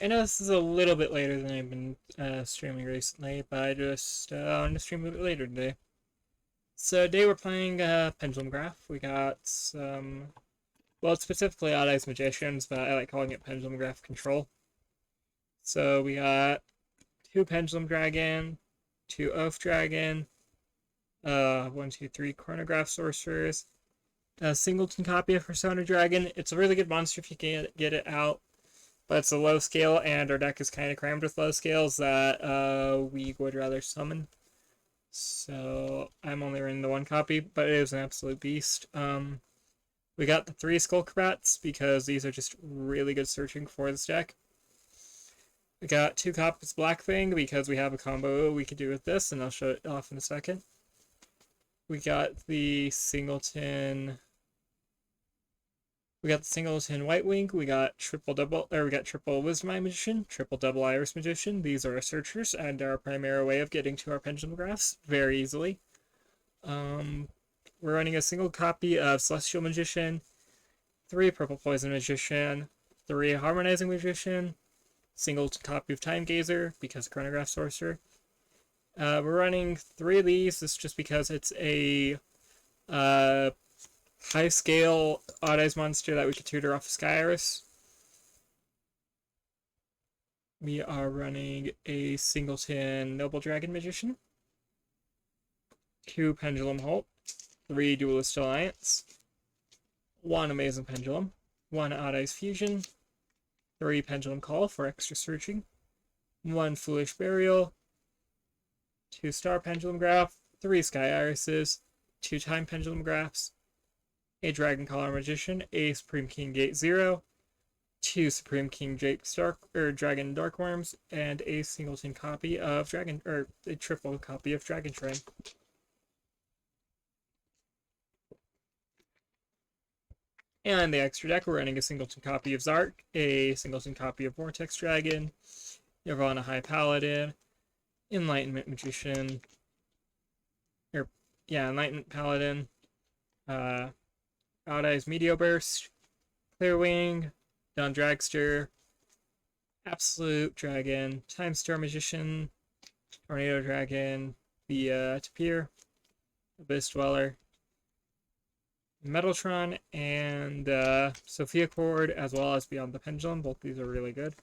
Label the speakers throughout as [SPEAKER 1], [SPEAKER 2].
[SPEAKER 1] I know this is a little bit later than I've been streaming recently, but I just wanted to stream a bit later today. So today we're playing Pendulumgraph. We got some, well, it's specifically Odd Eyes Magicians, but I like calling it Pendulumgraph Control. So we got two Pendulum Dragon, two Oath Dragon, one, two, three Chronograph Sorcerers, a singleton copy of Persona Dragon. It's a really good monster if you can get it out, but it's a low scale, and our deck is kind of crammed with low scales that we would rather summon. So I'm only running the one copy, but it is an absolute beast. We got the three Skullcrats because these are just really good searching for this deck. We got two copies Blackfang because we have a combo we could do with this, and I'll show it off in a second. We got the Singleton. We got the Singleton White Wing. We got triple Wisdom Eye Magician, triple double Iris Magician. These are our searchers and our primary way of getting to our pendulum graphs very easily. We're running a single copy of Celestial Magician, three Purple Poison Magician, three Harmonizing Magician, single copy of Time Gazer because Chronograph Sorcerer. We're running three of these. This is just because it's a high scale Odd Eyes monster that we could tutor off of Sky Iris. We are running a Singleton Noble Dragon Magician, two Pendulum Holt, three Duelist Alliance, one Amazing Pendulum, one Odd Eyes Fusion, three Pendulum Call for extra searching, one Foolish Burial, two Star Pendulum Graph, three Sky Irises, two Time Pendulum Graphs, a Dragon Collar Magician, a Supreme King Gate 0, two Supreme King Dragon Dark Worms, and a singleton copy of a triple copy of Dragon Shrine. And the extra deck, we're running a singleton copy of Zark, a singleton copy of Vortex Dragon, Nirvana High Paladin, Enlightenment Magician, Enlightenment Paladin, Odd Eyes Meteor Burst, Clearwing, Dawn Dragster, Absolute Dragon, Time Star Magician, Tornado Dragon, the Tapir, Abyss Dweller, Metaltron, and Sophia Chord, as well as Beyond the Pendulum. Both these are really good.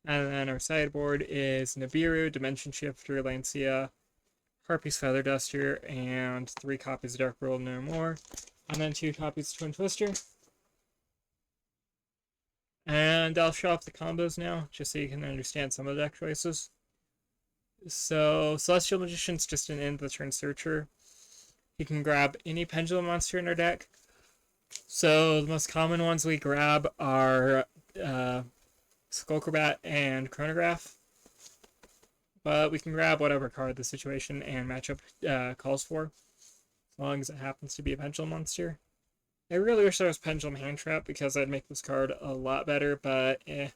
[SPEAKER 1] And then our sideboard is Nibiru, Dimension Shifter, Lancia, Harpy's Feather Duster, and three copies of Dark World No More, and then two copies of Twin Twister. And I'll show off the combos now, just so you can understand some of the deck choices. So, Celestial Magician's just an end of the turn searcher. You can grab any pendulum monster in our deck. So, the most common ones we grab are Skullcrobat and Chronograph. But we can grab whatever card the situation and matchup calls for, as long as it happens to be a pendulum monster. I really wish there was Pendulum Hand Trap because I'd make this card a lot better, but eh.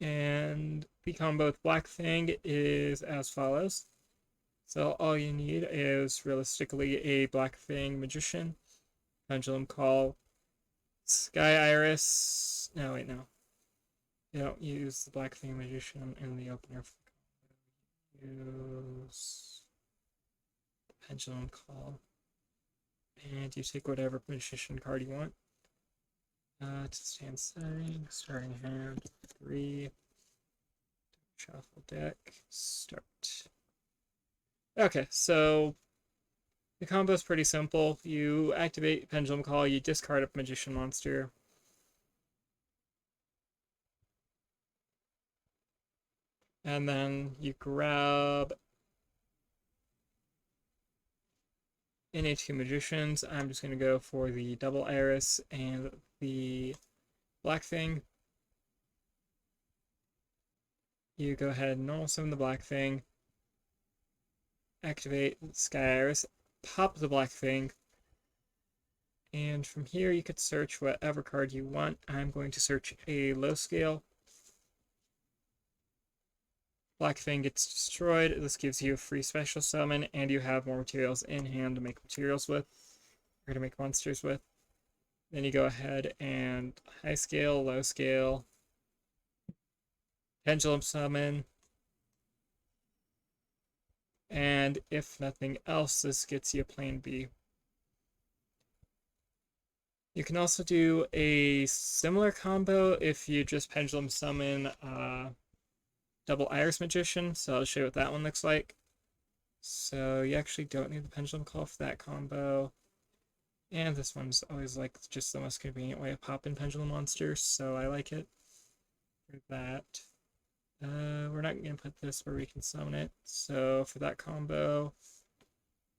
[SPEAKER 1] And the combo with Black Fang is as follows. So all you need is realistically a Black Fang Magician, Pendulum Call, Sky Iris. No, wait, no. You don't use the Black Fang Magician in the opener. Use Pendulum Call. And you take whatever magician card you want. To stand setting, starting hand, 3. Shuffle deck, start. Okay, so the combo is pretty simple. You activate Pendulum Call, you discard a magician monster. And then you grab any two magicians. I'm just going to go for the double Iris and the Black Thing. You go ahead and normal summon the Black Thing, activate Sky Iris, pop the Black Thing, and from here you could search whatever card you want. I'm going to search a low scale. Black Thing gets destroyed. This gives you a free special summon, and you have more materials in hand to make materials with, or to make monsters with. Then you go ahead and high scale, low scale, pendulum summon, and if nothing else, this gets you a plan B. You can also do a similar combo if you just pendulum summon double Iris Magician, so I'll show you what that one looks like. So you actually don't need the pendulum call for that combo. And this one's always like just the most convenient way of popping pendulum monsters, so I like it for that. We're not going to put this where we can summon it. So for that combo,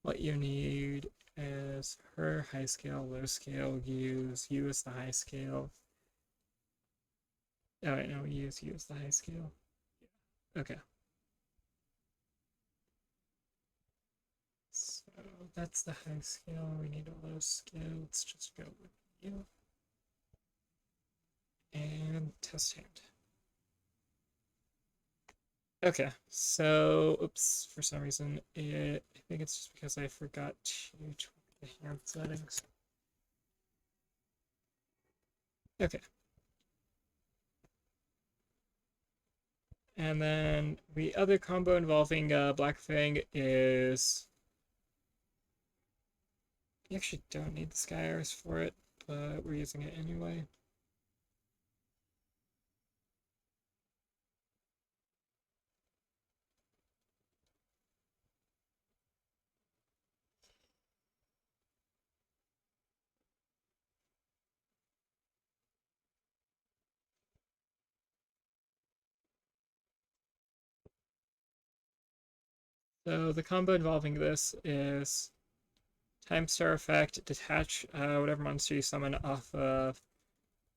[SPEAKER 1] what you need is her high scale, low scale, use you as the high scale. Oh, wait, no, we use you as the high scale. Okay. So that's the high scale. We need a low scale. Let's just go with you. And test hand. Okay, so, oops, for some reason, I think it's just because I forgot to tweak the hand settings. Okay. And then the other combo involving Black Fang is... You actually don't need the Sky Iris for it, but we're using it anyway. So the combo involving this is Time Star effect, detach whatever monster you summon off of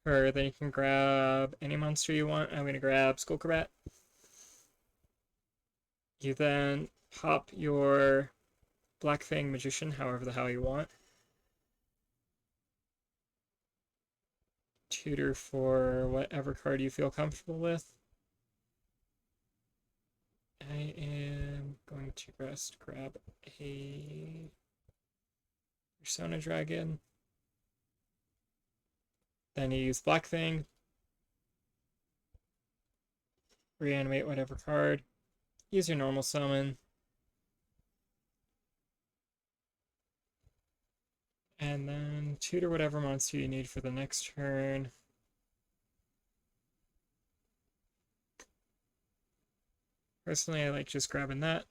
[SPEAKER 1] her, then you can grab any monster you want. I'm going to grab Skullcrabat. You then pop your Black Fang Magician however the hell you want. Tutor for whatever card you feel comfortable with. I am going to grab a Persona Dragon. Then you use Black Fang. Reanimate whatever card. Use your normal summon. And then tutor whatever monster you need for the next turn. Personally, I like just grabbing that.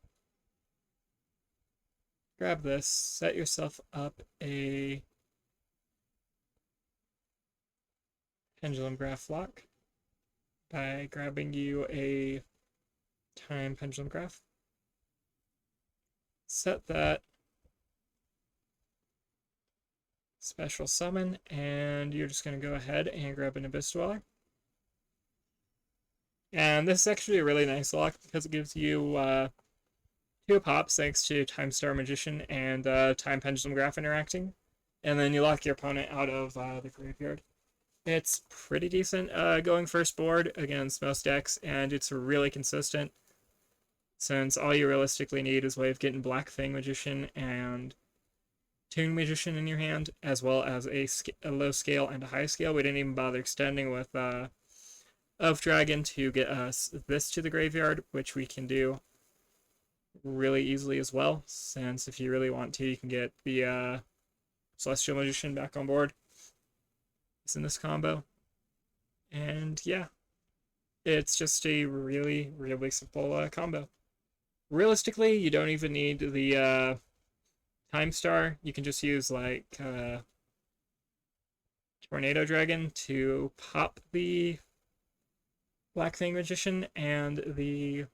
[SPEAKER 1] Grab this, set yourself up a Pendulumgraph lock by grabbing you a time Pendulumgraph. Set that special summon, and you're just going to go ahead and grab an Abyss Dweller. And this is actually a really nice lock because it gives you 2 pops thanks to Time Star Magician and Time Pendulumgraph interacting. And then you lock your opponent out of the graveyard. It's pretty decent going first board against most decks, and it's really consistent since all you realistically need is a way of getting Black Fang Magician and Toon Magician in your hand, as well as a low scale and a high scale. We didn't even bother extending with of Dragon to get us this to the graveyard, which we can do really easily as well, since if you really want to, you can get the Celestial Magician back on board. It's in this combo. And yeah, it's just a really, really simple combo. Realistically, you don't even need the Time Star. You can just use like Tornado Dragon to pop the Black Fang Magician and the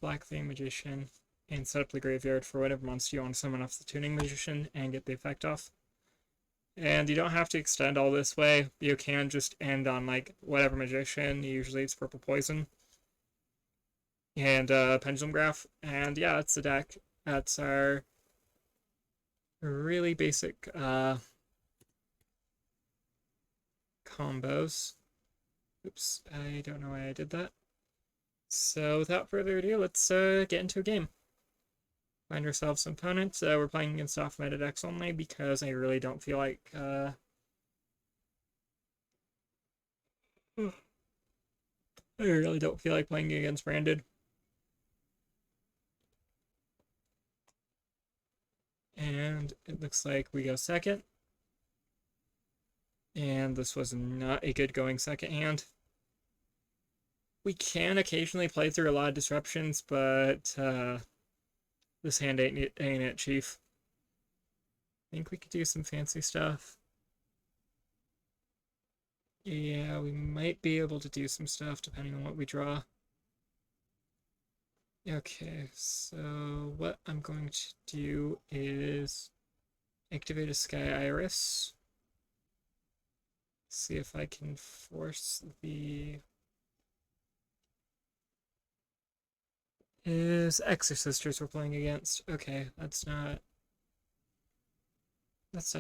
[SPEAKER 1] Black Fang Magician and set up the graveyard for whatever monster you want to summon off the Tuning Magician and get the effect off. And you don't have to extend all this way. You can just end on like whatever magician. Usually it's purple poison. And Pendulumgraph. And yeah, it's the deck. That's our really basic combos. Oops, I don't know why I did that. So without further ado, let's get into a game. find ourselves some opponents. We're playing against off-meta decks only because I really don't feel like I really don't feel like playing against branded. And it looks like we go second. And this was not a good going second hand. We can occasionally play through a lot of disruptions, but this hand ain't it, Chief. I think we could do some fancy stuff. Yeah, we might be able to do some stuff depending on what we draw. Okay, so what I'm going to do is activate a Sky Iris. See if I can force the... Is Exorcisters we're playing against. Okay, that's not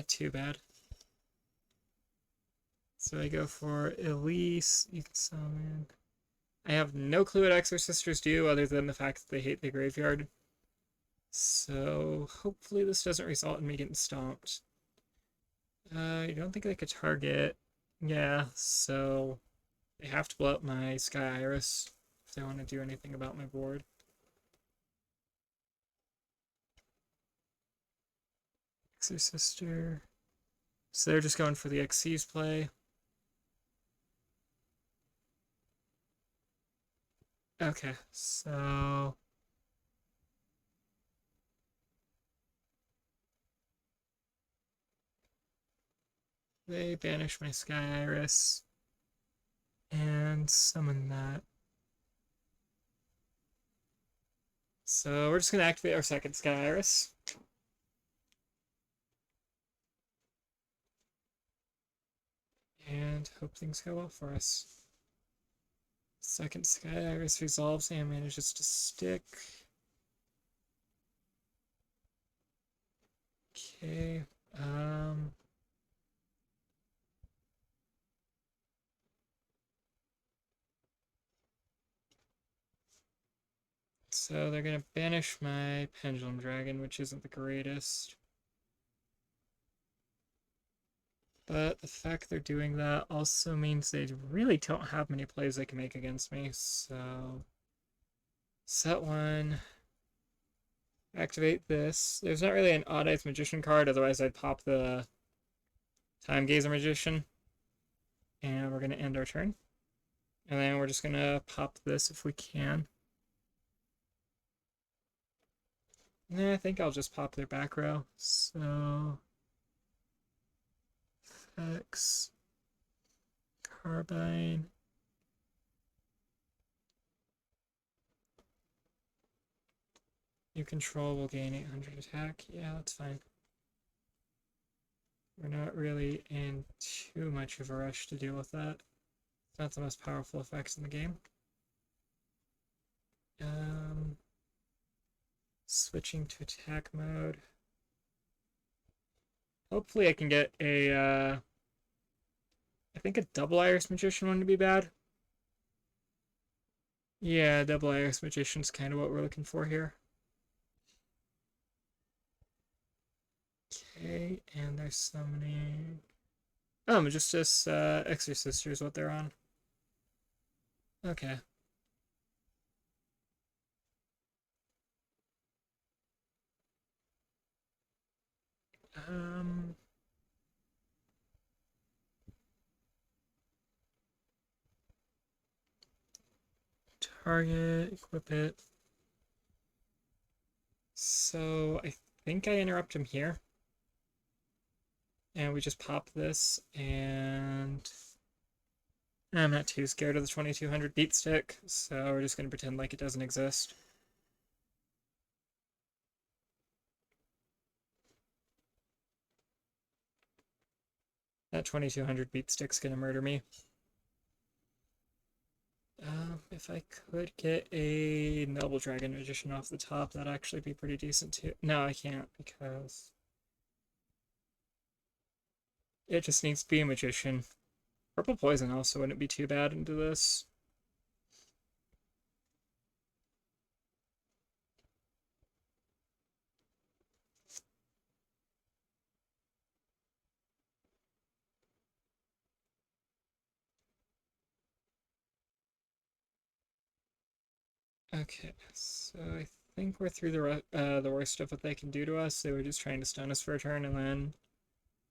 [SPEAKER 1] too bad. So I go for Elise. You can summon. I have no clue what Exorcisters do other than the fact that they hate the graveyard. So hopefully this doesn't result in me getting stomped. I don't think they could target. Yeah, so they have to blow up my Sky Iris if they want to do anything about my board. Exorcister. So they're just going for the Xyz play. Okay, so they banish my Sky Iris and summon that. So we're just going to activate our second Sky Iris. And hope things go well for us. Second Sky Iris resolves and manages to stick. Okay. So they're gonna banish my Pendulum Dragon, which isn't the greatest. But the fact they're doing that also means they really don't have many plays they can make against me, so... Set one. Activate this. There's not really an Odd Eyes Magician card, otherwise I'd pop the Time Gazer Magician. And we're gonna end our turn. And then we're just gonna pop this if we can. And I think I'll just pop their back row. So... X... Carbine... You control will gain 800 attack. Yeah, that's fine. We're not really in too much of a rush to deal with that. It's not the most powerful effects in the game. Switching to attack mode. Hopefully I can get a, I think a double Iris Magician wouldn't be bad. Yeah, double Iris Magician's kind of what we're looking for here. Okay, and they're summoning... Oh, Magistus Exorcister is what they're on. Okay. Target, equip it. So I think I interrupt him here. And we just pop this, and I'm not too scared of the 2200 beat stick, so we're just going to pretend like it doesn't exist. That 2200 beat stick's going to murder me. If I could get a Noble Dragon Magician off the top, that'd actually be pretty decent too. No, I can't, because it just needs to be a Magician. Purple Poison also wouldn't be too bad into this. Okay, so I think we're through the worst of what they can do to us. They were just trying to stun us for a turn and then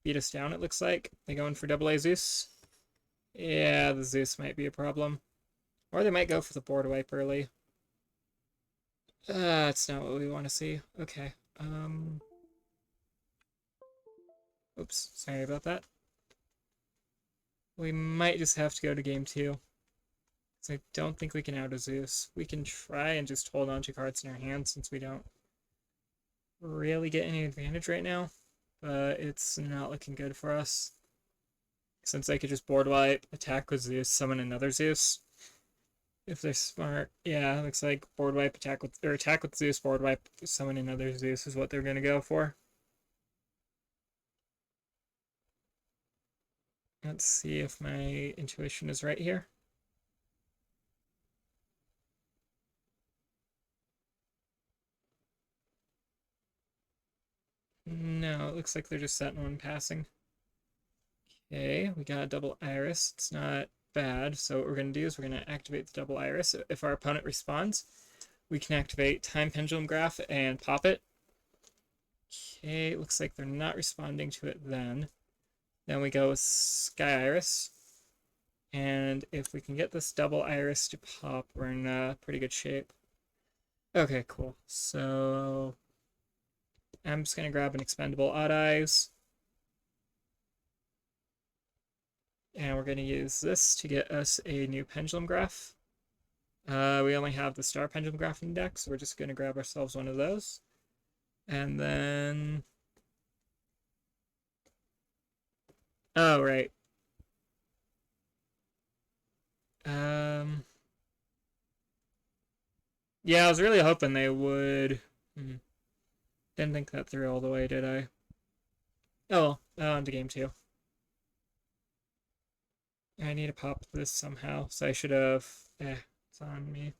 [SPEAKER 1] beat us down, it looks like. They going for double A Zeus? Yeah, the Zeus might be a problem. Or they might go for the board wipe early. That's not what we want to see. Okay. Oops, sorry about that. We might just have to go to game 2. I don't think we can out of Zeus. We can try and just hold on to cards in our hand since we don't really get any advantage right now. But it's not looking good for us. Since they could just board wipe, attack with Zeus, summon another Zeus. If they're smart. Yeah, looks like board wipe, attack with Zeus, board wipe, summon another Zeus is what they're gonna go for. Let's see if my intuition is right here. No, it looks like they're just setting one passing. Okay, we got a double iris. It's not bad. So what we're going to do is we're going to activate the double iris. If our opponent responds, we can activate time Pendulumgraph and pop it. Okay, it looks like they're not responding to it then. Then we go with Sky Iris. And if we can get this double iris to pop, we're in pretty good shape. Okay, cool. So I'm just going to grab an expendable Odd Eyes. And we're going to use this to get us a new Pendulumgraph. We only have the Star Pendulumgraph in deck, so we're just going to grab ourselves one of those. And then... Oh, right. Yeah, I was really hoping they would... Didn't think that through all the way, did I? Oh, well, on to game 2. I need to pop this somehow, so I should have... it's on me.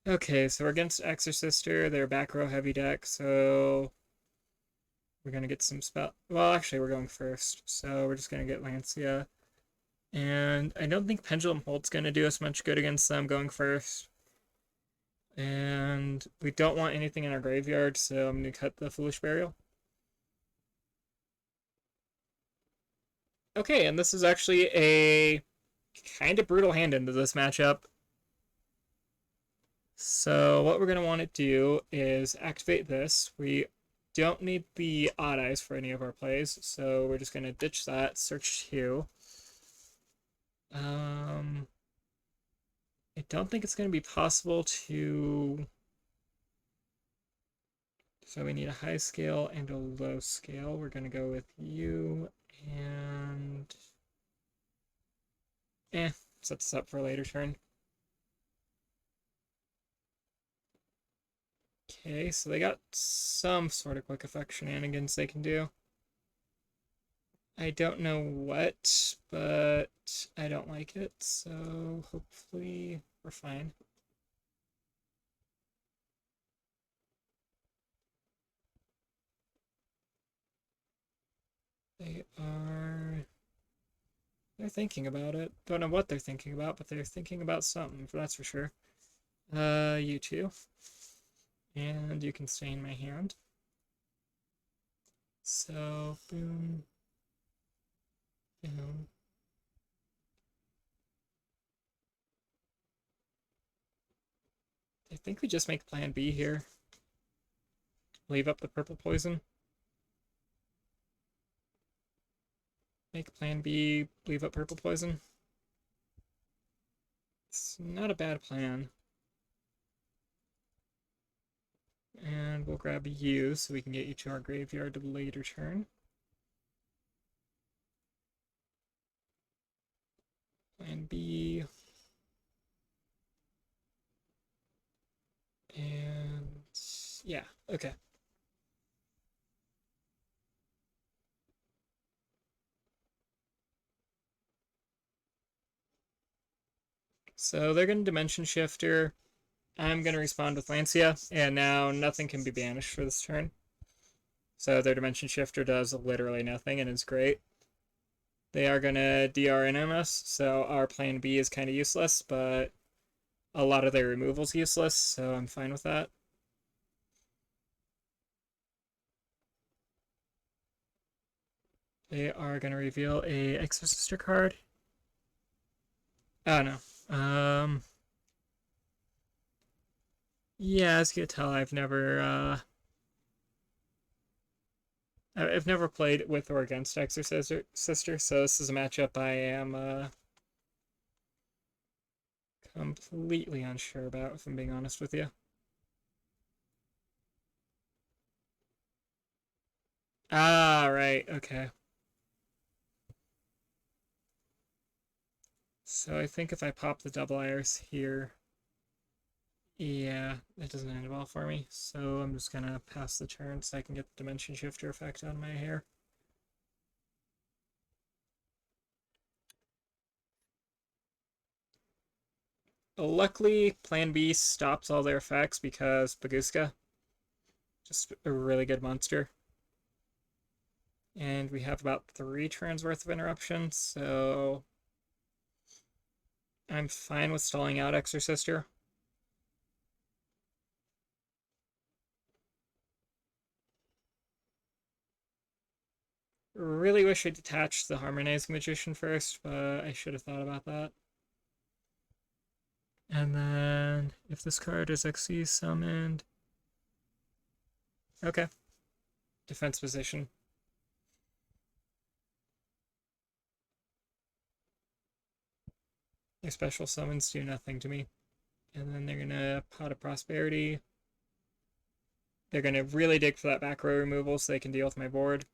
[SPEAKER 1] Okay, so we're against Exorcister. They're back row heavy deck, so we're gonna get some spell. Well, actually, we're going first, so we're just gonna get Lancia. And I don't think Pendulum Holt's gonna do us much good against them going first. And we don't want anything in our graveyard, so I'm gonna cut the Foolish Burial. Okay, and this is actually a kind of brutal hand into this matchup. So what we're going to want to do is activate this. We don't need the Odd Eyes for any of our plays, so we're just going to ditch that, search 2. I don't think it's going to be possible to... So we need a high scale and a low scale. We're going to go with you and... set this up for a later turn. Okay, so they got some sort of quick effect shenanigans they can do. I don't know what, but I don't like it, so hopefully we're fine. They're thinking about it. Don't know what they're thinking about, but they're thinking about something, that's for sure. You too. And you can stay in my hand. So, boom. Boom. I think we just make plan B here. Leave up the purple poison. Make plan B, leave up purple poison. It's not a bad plan. And we'll grab you so we can get you to our graveyard to the later turn. Plan B. And yeah, okay. So they're going to Dimension Shifter. I'm going to respond with Lancia, and now nothing can be banished for this turn. So their Dimension Shifter does literally nothing, and it's great. They are going to DRNM us, so our plan B is kind of useless, but a lot of their removal's useless, so I'm fine with that. They are going to reveal a Exorcister card. Oh, no. Yeah, as you can tell, I've never played with or against Exorcister, so this is a matchup I am completely unsure about, if I'm being honest with you. Ah, right, okay. So I think if I pop the double iris here, yeah, it doesn't end well for me. So I'm just gonna pass the turn so I can get the dimension shifter effect on my hair. Luckily, Plan B stops all their effects because Baguska, just a really good monster. And we have about 3 turns worth of interruption, so I'm fine with stalling out Exorcister. Really wish I detached the Harmonizing Magician first, but I should have thought about that. And then, if this card is XC summoned... Okay. Defense position. Their special summons do nothing to me. And then they're gonna Pot of Prosperity. They're gonna really dig for that back row removal so they can deal with my board.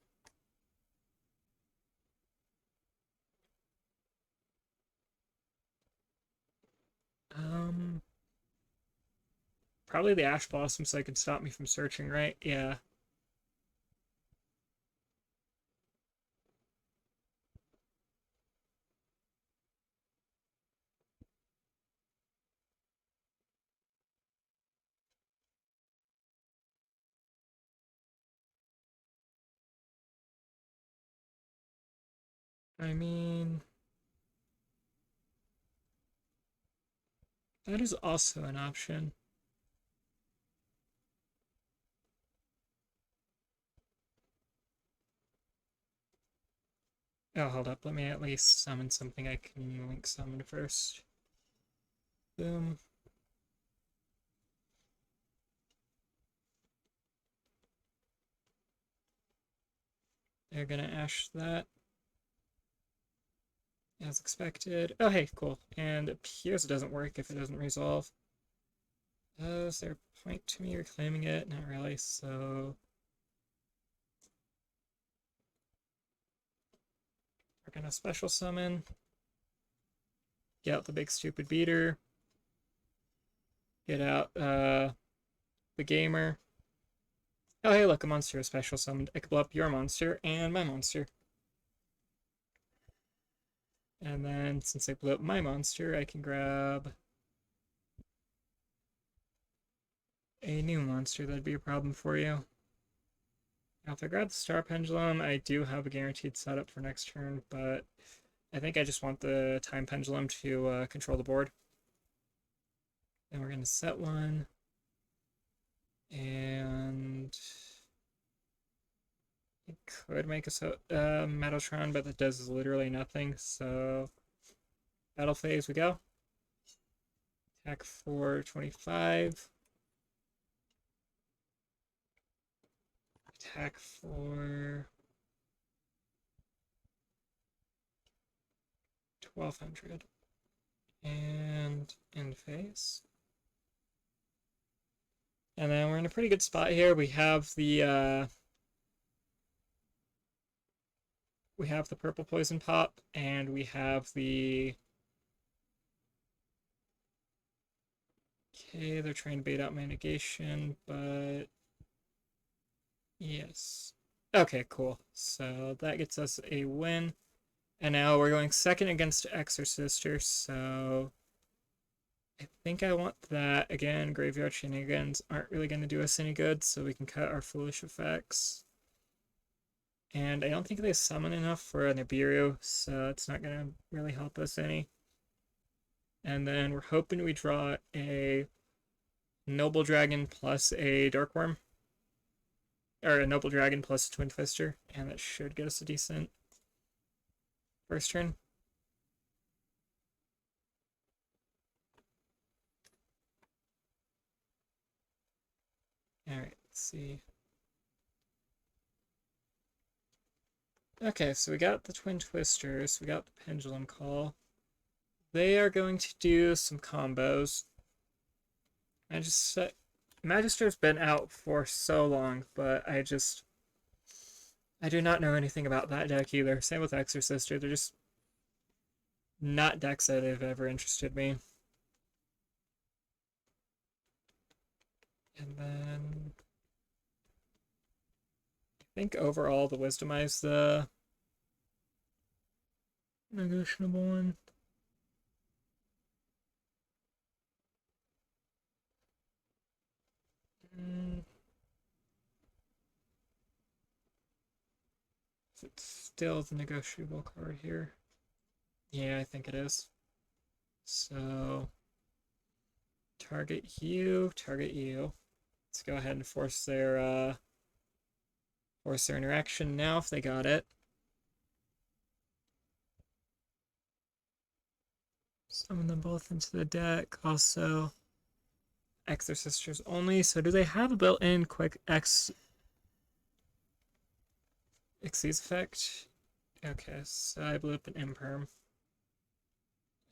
[SPEAKER 1] Probably the Ash Blossom so they can stop me from searching, right? Yeah. I mean, that is also an option. Oh, hold up. Let me at least summon something I can link summon first. Boom. They're gonna Ash that. As expected. Oh, hey, cool. And it appears it doesn't work if it doesn't resolve. Is there a point to me reclaiming it? Not really, so... We're gonna special summon. Get out the big stupid beater. Get out the gamer. Oh, hey, look, a monster is special summoned. I can blow up your monster and my monster. And then, since I blew up my monster, I can grab a new monster. That'd be a problem for you. Now, if I grab the Star Pendulum, I do have a guaranteed setup for next turn, but I think I just want the Time Pendulum to control the board. Then we're going to set one. And... it could make a Metatron, but that does literally nothing, so... Battle phase, we go. Attack for 25. Attack for 1200. And end phase. And then we're in a pretty good spot here. We have the purple poison pop, and we have the... Okay, they're trying to bait out my negation, but... Yes. Okay, cool. So that gets us a win. And now we're going second against Exorcister, so... I think I want that. Again, Graveyard Shenanigans aren't really going to do us any good, so we can cut our foolish effects. And I don't think they summon enough for a Nibiru, so it's not going to really help us any. And then we're hoping we draw a Noble Dragon plus a Dark Worm. Or a Noble Dragon plus a Twin Twister. And that should get us a decent first turn. Alright, let's see. Okay, so we got the Twin Twisters, we got the Pendulum Call. They are going to do some combos. Magister's been out for so long, but I do not know anything about that deck either. Same with Exorcister, they're just not decks that have ever interested me. And then I think overall the Wisdomize the negotiable one. Is it still the negotiable card here? Yeah, I think it is. So target you, target you. Let's go ahead and force their interaction now if they got it. Summon them both into the deck. Also, Exorcisters only. So do they have a built-in quick Xyz effect? Okay, so I blew up an Imperm.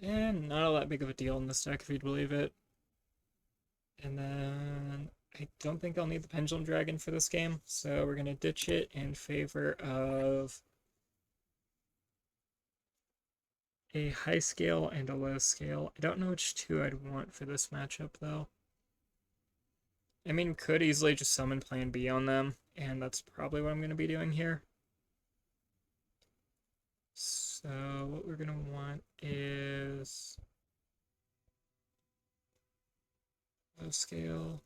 [SPEAKER 1] And not all that big of a deal in this deck, if you'd believe it. And then I don't think I'll need the Pendulum Dragon for this game, so we're going to ditch it in favor of a high scale and a low scale. I don't know which two I'd want for this matchup, though. I mean, we could easily just summon Plan B on them, and that's probably what I'm going to be doing here. So what we're going to want is low scale.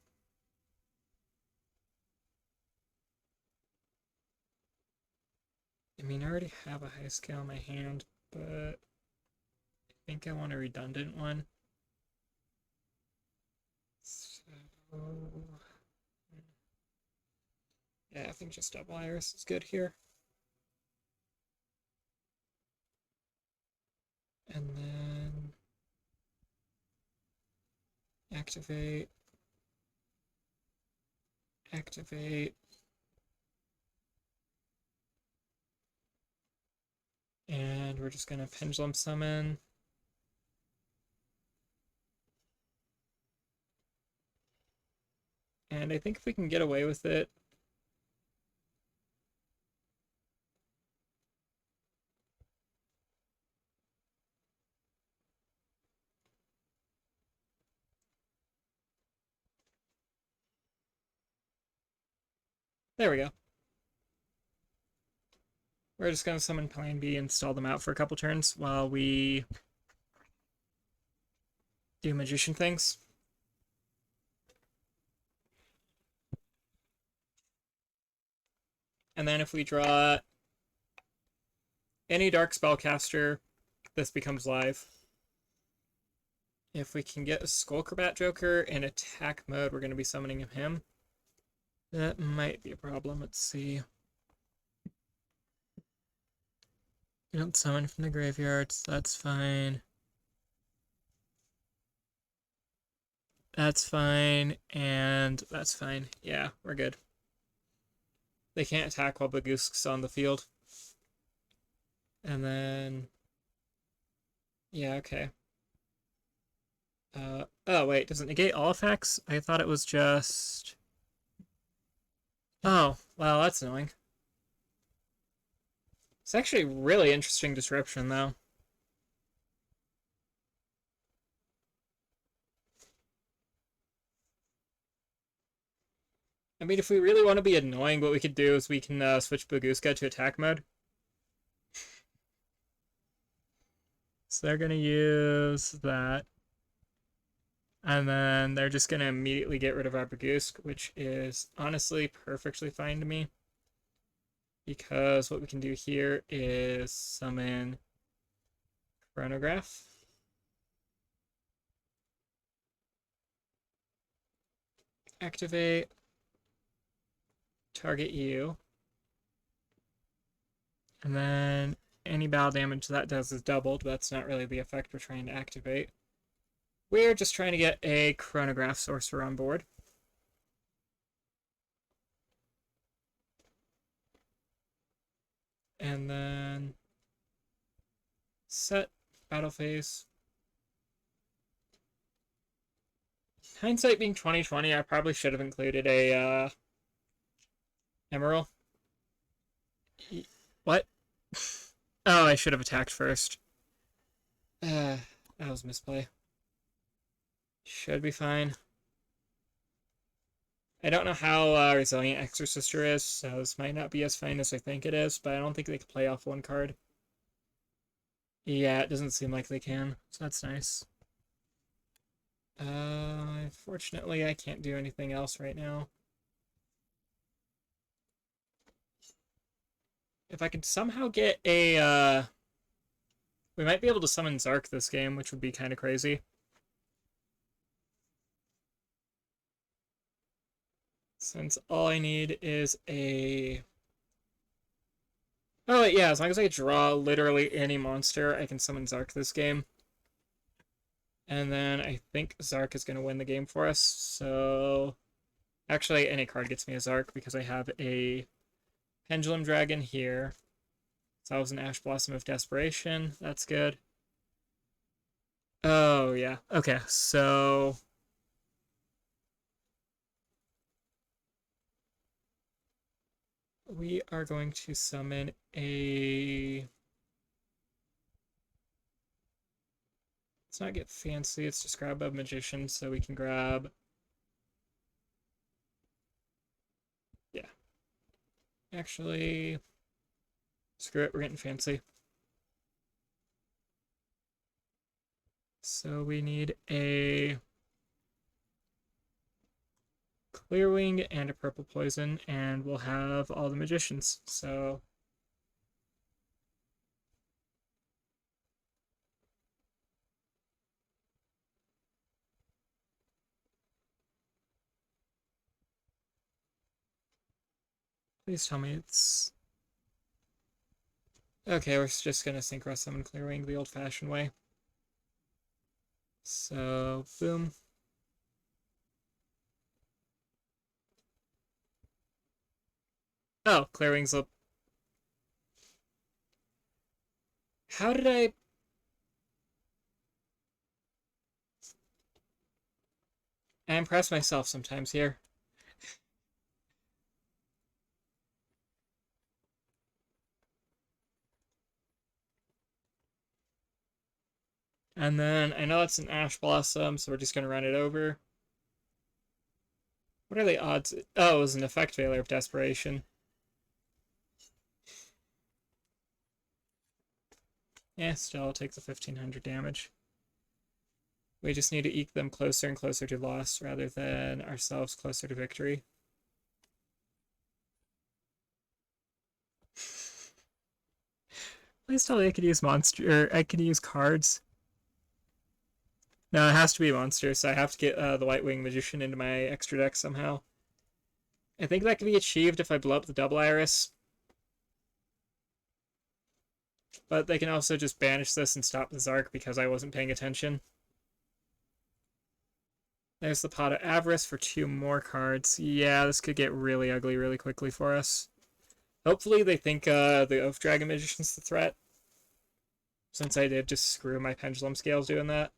[SPEAKER 1] I mean, I already have a high scale in my hand, but I think I want a redundant one. So yeah, I think just double Iris is good here. And then activate. And we're just going to Pendulum Summon. And I think if we can get away with it, there we go. We're just going to summon Plan B and stall them out for a couple turns while we do magician things. And then if we draw any dark spellcaster, this becomes live. If we can get a Skullcrabat Joker in attack mode, we're going to be summoning him. That might be a problem. Let's see. You don't summon from the graveyards. That's fine. That's fine. And that's fine. Yeah, we're good. They can't attack while Bagoosk's on the field. And then... yeah, okay. Oh, wait, does it negate all effects? I thought it was just... oh, well, that's annoying. It's actually a really interesting description, though. I mean, if we really want to be annoying, what we could do is we can switch Bagooska to attack mode. So they're going to use that. And then they're just going to immediately get rid of our Bagoosk, which is honestly perfectly fine to me. Because what we can do here is summon Chronograph. activate, target you, and then any battle damage that does is doubled, but that's not really the effect we're trying to activate. We're just trying to get a chronograph sorcerer on board. And then set battle phase. Hindsight being 2020, I probably should have included a emerald. What? Oh, I should have attacked first. That was misplay. Should be fine. I don't know how resilient Exorcister is, so this might not be as fine as I think it is, but I don't think they can play off one card. Yeah, it doesn't seem like they can, so that's nice. Fortunately, I can't do anything else right now. If I could somehow get a, we might be able to summon Zark this game, which would be kind of crazy. Since all I need is a... Oh, yeah, as long as I draw literally any monster, I can summon Zark this game. And then I think Zark is going to win the game for us, so... Actually, any card gets me a Zark because I have a Pendulum Dragon here. So that was an Ash Blossom of Desperation. That's good. Oh, yeah. Okay, so... we are going to summon a... Let's not get fancy. Let's just grab a Magician so we can grab... Yeah. Actually... Screw it, we're getting fancy. So we need a Clearwing and a Purple Poison, and we'll have all the Magicians. So please tell me it's... Okay, we're just gonna Synchro Summon Clearwing the old-fashioned way. So, boom. Oh, Clearwing's up. How did I... I impress myself sometimes here. And then I know it's an Ash Blossom, so we're just gonna run it over. What are the odds? Oh, it was an effect failure of Desperation. Yeah, still takes the 1500 damage. We just need to eke them closer and closer to loss rather than ourselves closer to victory. Please tell me I could use monster, or I could use cards. No, it has to be monster, so I have to get the White Wing Magician into my extra deck somehow. I think that can be achieved if I blow up the Double Iris. But they can also just banish this and stop the Zark because I wasn't paying attention. There's the Pot of Avarice for 2 more cards. Yeah, this could get really ugly really quickly for us. Hopefully they think the Oath Dragon Magician's the threat. Since I did just screw my Pendulum Scales doing that.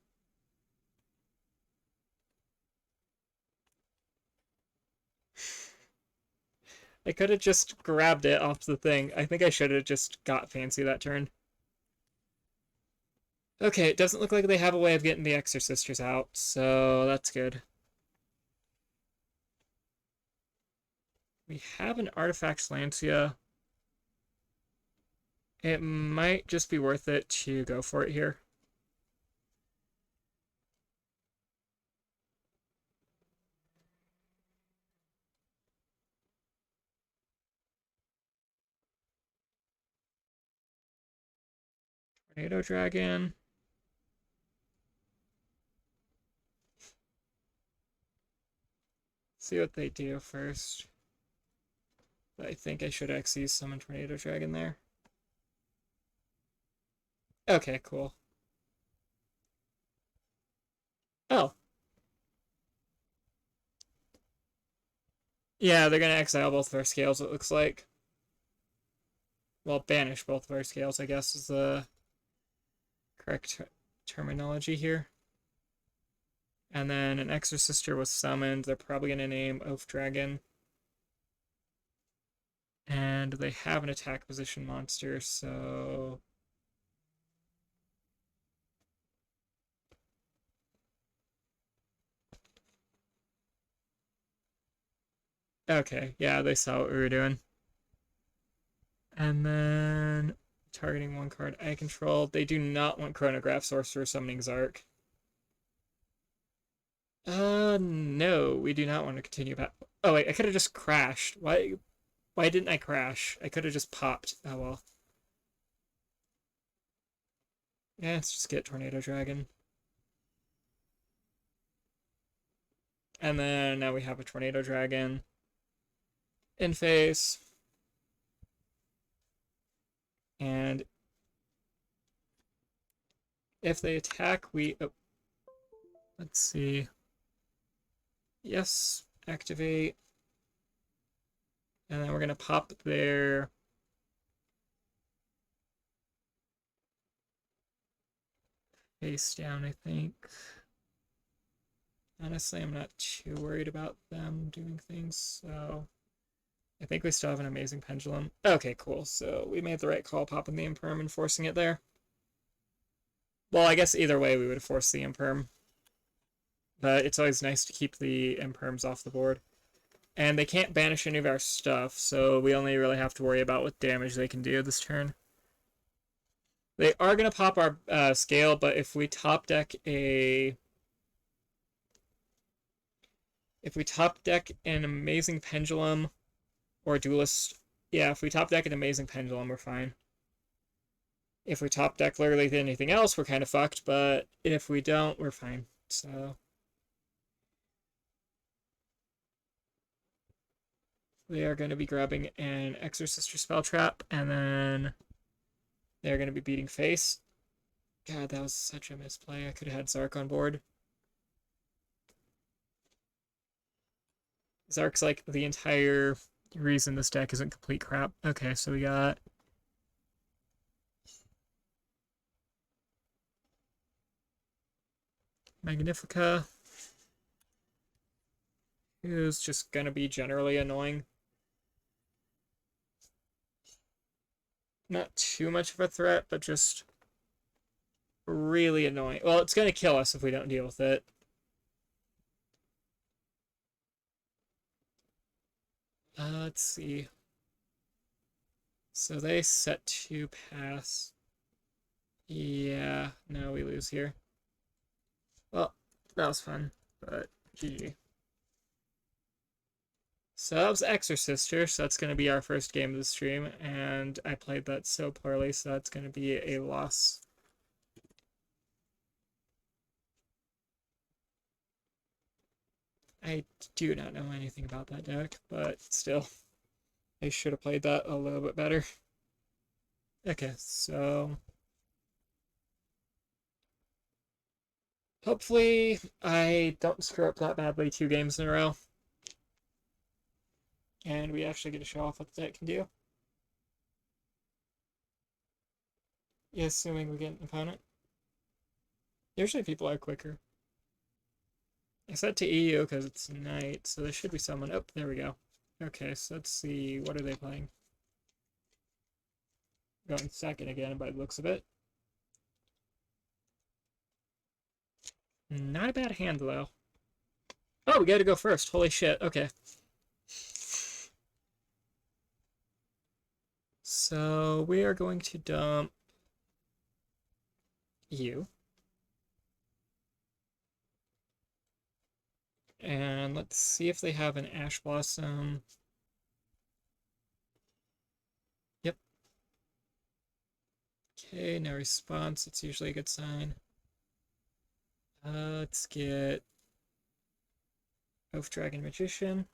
[SPEAKER 1] I could have just grabbed it off the thing. I think I should have just got fancy that turn. Okay, it doesn't look like they have a way of getting the Exorcisters out, so that's good. We have an Artifacts Lancia. It might just be worth it to go for it here. Tornado Dragon. see what they do first. But I think I should actually summon Tornado Dragon there. Okay, cool. Oh. Yeah, they're gonna exile both of our scales, it looks like. Well, banish both of our scales, I guess, is the correct terminology here. And then an Exorcister was summoned. They're probably gonna name Oath Dragon. And they have an attack position monster, so... Okay, yeah, they saw what we were doing. And then targeting one card I control. They do not want Chronograph Sorcerer summoning Zark. No, we do not want to continue back. Oh wait, I could have just crashed. Why didn't I crash? I could have just popped. Oh well. Yeah, let's just get Tornado Dragon. And then now we have a Tornado Dragon in face. And if they attack, we... Oh, let's see. Yes, activate. And then we're going to pop their... face down, I think. Honestly, I'm not too worried about them doing things, so... I think we still have an amazing pendulum. Okay, cool. So we made the right call popping the Imperm and forcing it there. Well, I guess either way we would have forced the Imperm. But it's always nice to keep the Imperms off the board. And they can't banish any of our stuff, so we only really have to worry about what damage they can do this turn. They are going to pop our scale, but if we top deck a... If we top deck an amazing pendulum or a duelist... Yeah, if we top deck an amazing pendulum, we're fine. If we top deck literally anything else, we're kind of fucked, but if we don't, we're fine. So... they are going to be grabbing an Exorcist or Spell Trap, and then they're going to be beating face. God, that was such a misplay. I could have had Zark on board. Zark's like the entire reason this deck isn't complete crap. Okay, so we got... Magnifica, who's just going to be generally annoying. Not too much of a threat, but just really annoying. Well, it's going to kill us if we don't deal with it. Let's see. So they set to pass. Yeah, no, we lose here. Well, that was fun, but GG. So that was Exorcister, so that's going to be our first game of the stream, and I played that so poorly, so that's going to be a loss. I do not know anything about that deck, but still, I should have played that a little bit better. Okay, so... hopefully I don't screw up that badly 2 games in a row. And we actually get to show off what the deck can do. Yeah, assuming we get an opponent. Usually people are quicker. I set to EU because it's night, so there should be someone. Oh, there we go. Okay, so let's see. What are they playing? Going second again by the looks of it. Not a bad hand, though. Oh, we gotta go first. Holy shit. Okay. So we are going to dump you. And let's see if they have an Ash Blossom. Yep. Okay, no response. It's usually a good sign. Let's get Oath Dragon Magician.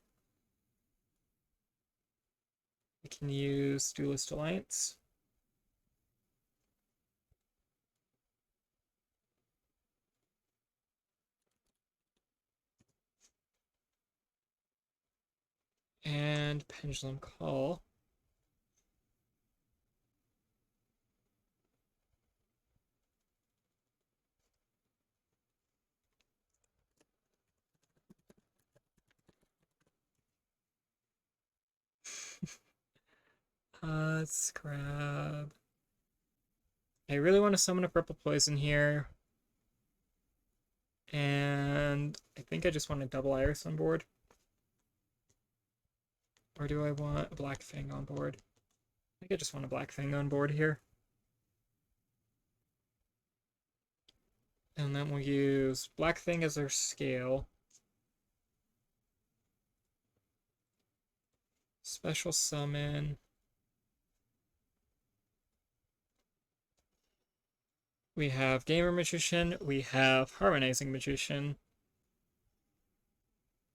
[SPEAKER 1] We can use Duelist Alliance. And Pendulum Call. Let's grab... I really want to summon a purple poison here. And I think I just want a double iris on board. Or do I want a black fang on board? I think I just want a black fang on board here. And then we'll use black fang as our scale. Special summon. We have Gamer Magician, we have Harmonizing Magician,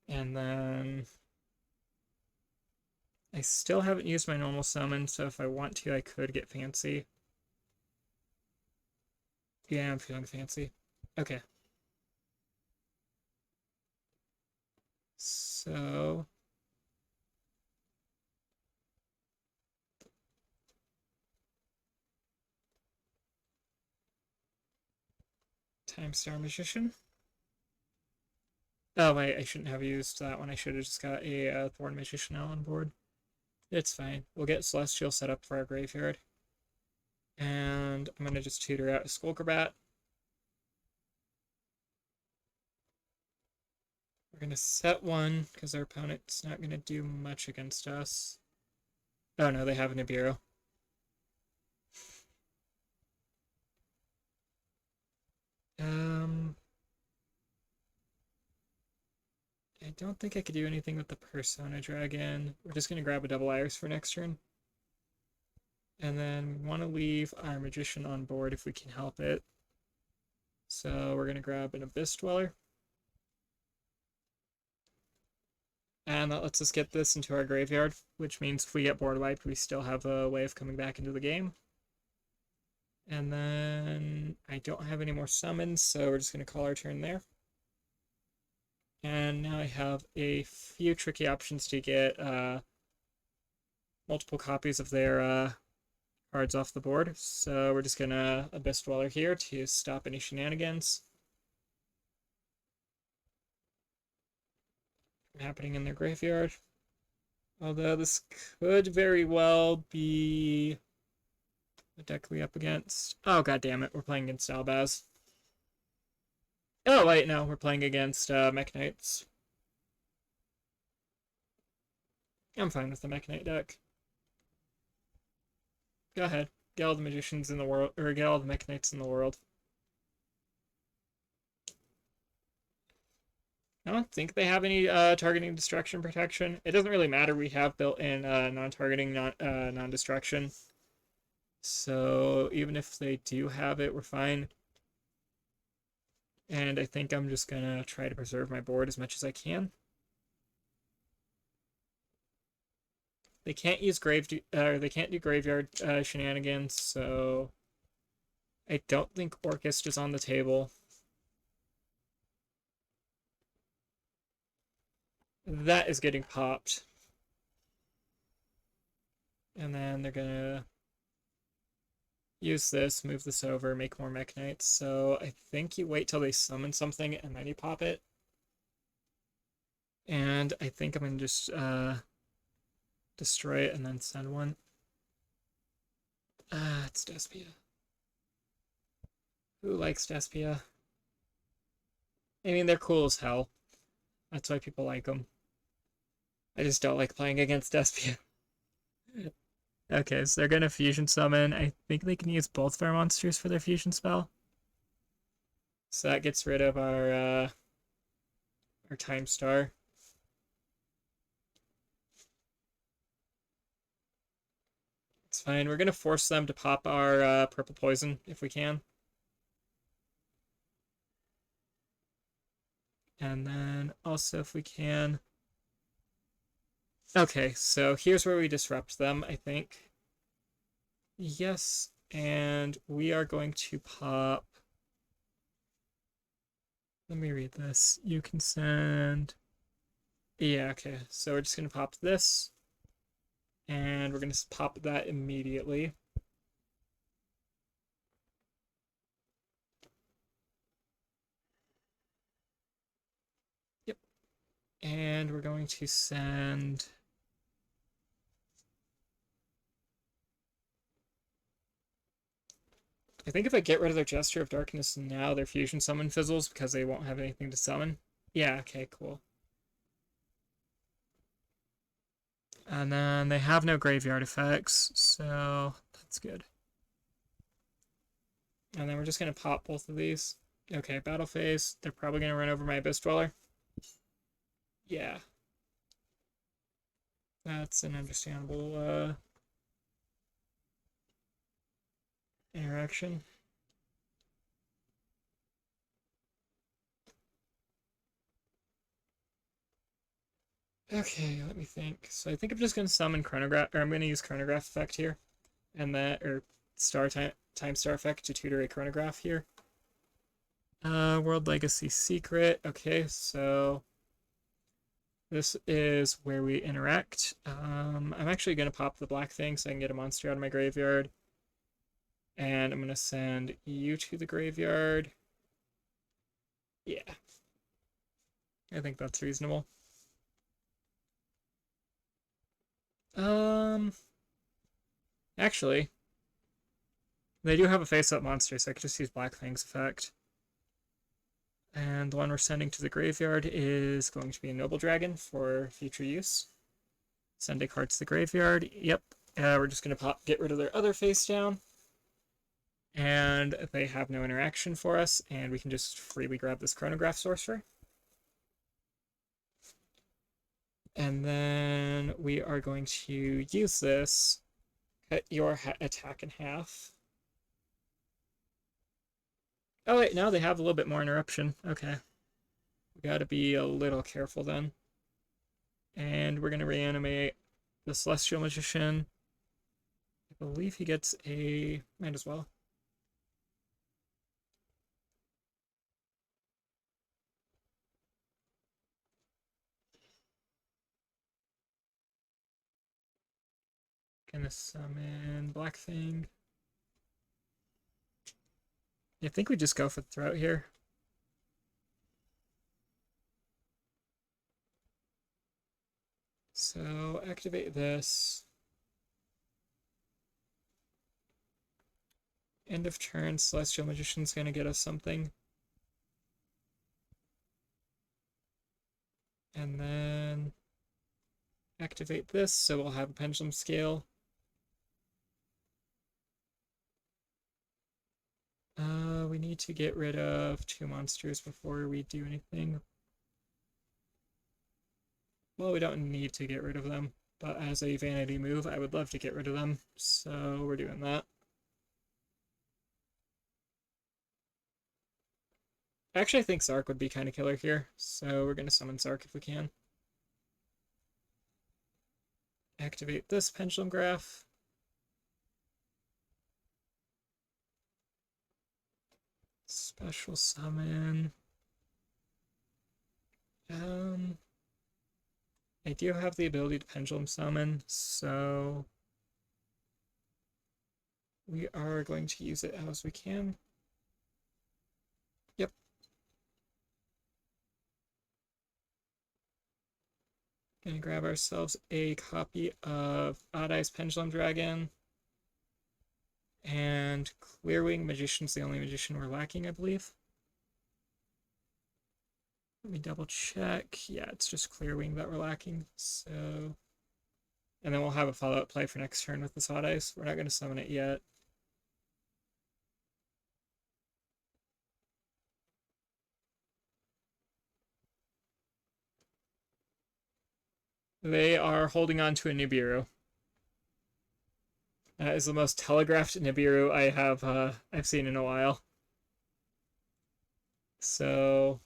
[SPEAKER 1] and then I still haven't used my normal summon, so if I want to, I could get fancy. Yeah, I'm feeling fancy. Okay. So... Time Star Magician. Oh, wait, I shouldn't have used that one. I should have just got a Thorn Magician now on board. It's fine. We'll get Celestial set up for our graveyard. And I'm going to just tutor out a Skullcrabat. We're going to set one, because our opponent's not going to do much against us. Oh no, they have a Nibiru. I don't think I could do anything with the Persona Dragon. We're just going to grab a double iris for next turn. And then we want to leave our Magician on board if we can help it. So we're going to grab an Abyss Dweller. And that lets us get this into our graveyard, which means if we get board wiped, we still have a way of coming back into the game. And then I don't have any more summons, so we're just going to call our turn there. And now I have a few tricky options to get multiple copies of their cards off the board. So we're just going to Abyss Dweller here to stop any shenanigans from happening in their graveyard. Although this could very well be the deck we up against. Oh, god damn it, we're playing against Albaz. Oh, wait, no, we're playing against Mech Knights. I'm fine with the Mech Knight deck. Go ahead. Get all the magicians in the world, or get all the Mech Knights in the world. I don't think they have any targeting destruction protection. It doesn't really matter. We have built-in non-targeting, non-destruction. So even if they do have it, we're fine. And I think I'm just gonna try to preserve my board as much as I can. They can't use they can't do graveyard shenanigans, so I don't think Orchest is on the table. That is getting popped. And then they're gonna use this, move this over, make more Mech Knights. So I think you wait till they summon something and then you pop it. And I think I'm gonna just destroy it and then send one. It's Despia. Who likes Despia? I mean, they're cool as hell. That's why people like them. I just don't like playing against Despia. Okay, so they're gonna fusion summon. I think they can use both their monsters for their fusion spell. So that gets rid of our Time Star. It's fine. We're gonna force them to pop our purple poison if we can. And then also if we can... Okay, so here's where we disrupt them, I think. Yes, and we are going to pop... Let me read this. You can send... Yeah, okay. So we're just going to pop this. And we're going to pop that immediately. Yep. And we're going to send... I think if I get rid of their Gesture of Darkness now, their Fusion Summon fizzles because they won't have anything to summon. Yeah, okay, cool. And then they have no graveyard effects, so that's good. And then we're just going to pop both of these. Okay, battle phase. They're probably going to run over my Abyss Dweller. Yeah. That's an understandable interaction. Okay, let me think. So I think I'm just going to summon Chronograph, or I'm going to use Chronograph effect here. And that, or time star effect to tutor a Chronograph here. World Legacy Secret. Okay, so this is where we interact. I'm actually going to pop the black thing so I can get a monster out of my graveyard. And I'm going to send you to the graveyard. Yeah. I think that's reasonable. Actually, they do have a face-up monster, so I could just use Black Fang's effect. And the one we're sending to the graveyard is going to be a Noble Dragon for future use. Send a card to the graveyard. Yep. We're just going to get rid of their other face down. And they have no interaction for us, and we can just freely grab this Chronograph Sorcerer. And then we are going to use this, cut your attack in half. Oh wait, now they have a little bit more interruption. Okay. We gotta be a little careful then. And we're gonna reanimate the Celestial Magician. I believe he gets a... might as well. Gonna summon Black Fang. I think we just go for the throat here. So activate this. End of turn, Celestial Magician's gonna get us something. And then activate this, so we'll have a Pendulum Scale. We need to get rid of 2 monsters before we do anything. Well, we don't need to get rid of them, but as a vanity move, I would love to get rid of them, so we're doing that. Actually, I think Zark would be kind of killer here, so we're going to summon Zark if we can. Activate this Pendulumgraph. Special summon. I do have the ability to Pendulum Summon, so we are going to use it as we can. Yep. Gonna grab ourselves a copy of Odd Eyes Pendulum Dragon. And Clearwing Magician's the only magician we're lacking, I believe. Let me double check. Yeah, it's just Clearwing that we're lacking. So, and then we'll have a follow-up play for next turn with this Odd Eyes. We're not going to summon it yet. They are holding on to a Nibiru. That is the most telegraphed Nibiru I've seen in a while. So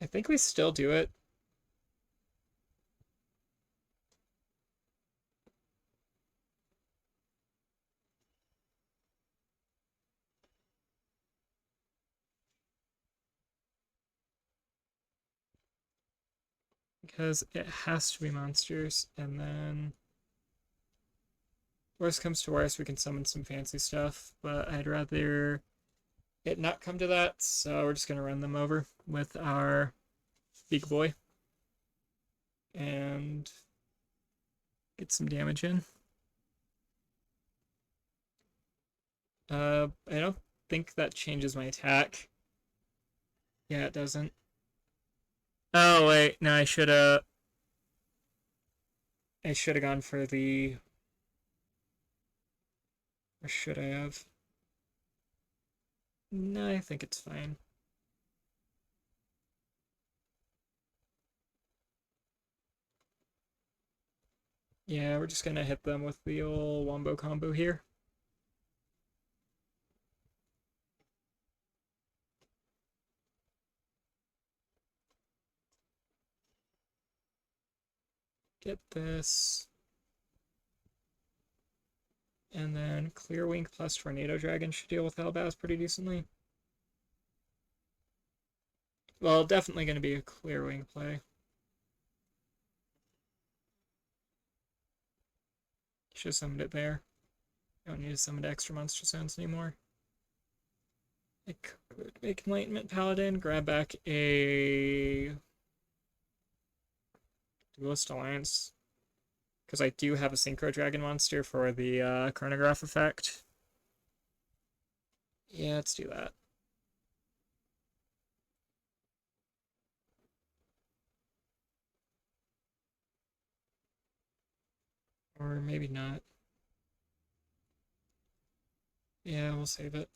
[SPEAKER 1] I think we still do it. Because it has to be monsters, and then worst comes to worst, we can summon some fancy stuff, but I'd rather it not come to that, so we're just gonna run them over with our big boy and get some damage in. I don't think that changes my attack. Yeah, it doesn't. Oh wait, no, I should have gone for the, or should I have? No, I think it's fine. Yeah, we're just gonna hit them with the old wombo combo here. Get this. And then Clear Wing plus Tornado Dragon should deal with Hellbass pretty decently. Well, definitely going to be a Clear Wing play. Should have summoned it there. Don't need to summon extra monster sounds anymore. I could make Enlightenment Paladin, grab back a Duelist Alliance, because I do have a Synchro Dragon monster for the Chronograph effect. Yeah, let's do that. Or maybe not. Yeah, we'll save it.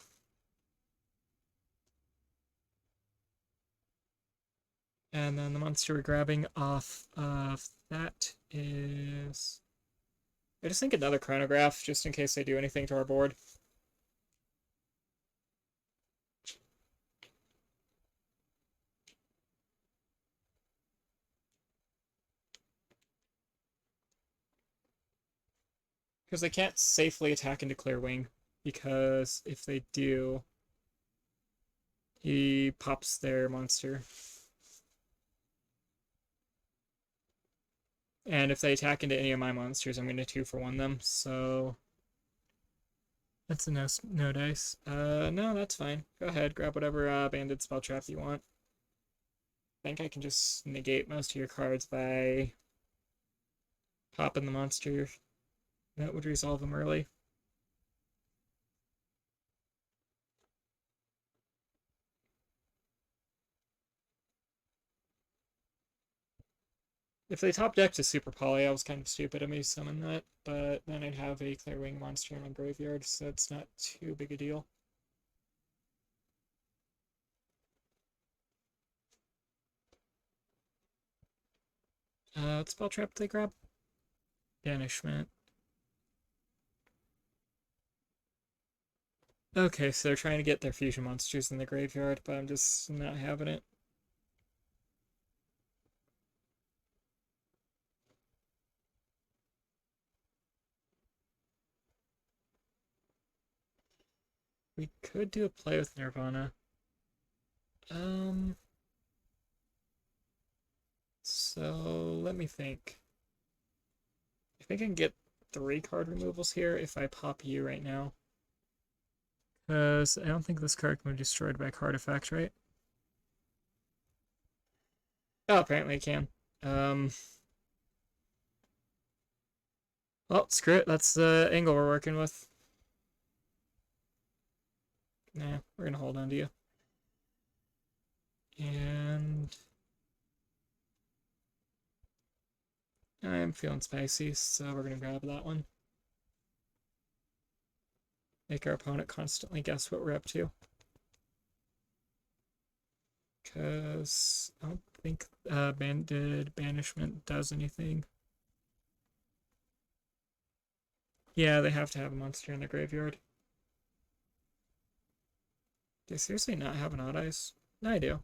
[SPEAKER 1] And then the monster we're grabbing off of that is... I just think another Chronograph, just in case they do anything to our board. Because they can't safely attack into Clear Wing, because if they do, he pops their monster. And if they attack into any of my monsters, I'm going to 2-for-1 them, so... That's a no dice. No, that's fine. Go ahead, grab whatever banded spell trap you want. I think I can just negate most of your cards by popping the monster. That would resolve them early. If they top deck to Super Poly, I was kind of stupid of me to summon that, but then I'd have a Clear Wing monster in my graveyard, so it's not too big a deal. What spell trap did they grab? Banishment. Okay, so they're trying to get their fusion monsters in the graveyard, but I'm just not having it. We could do a play with Nirvana. So let me think. I think I can get 3 card removals here if I pop you right now. Because I don't think this card can be destroyed by card effect, right? Oh, apparently it can. Well, screw it. That's the angle we're working with. Nah, we're gonna hold on to you. And I'm feeling spicy, so we're gonna grab that one. Make our opponent constantly guess what we're up to. Because I don't think banded banishment does anything. Yeah, they have to have a monster in their graveyard. Do I seriously not have an odd ice? No, I do.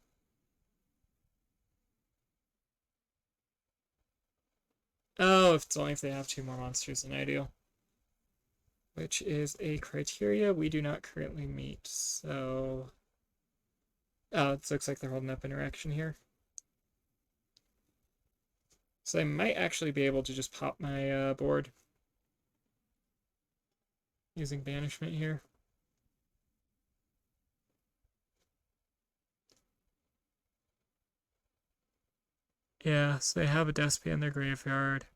[SPEAKER 1] Oh, if it's only if they have two more monsters than I do. Which is a criteria we do not currently meet, so... Oh, it looks like they're holding up interaction here. So I might actually be able to just pop my board using banishment here. Yeah, so they have a Despia in their graveyard.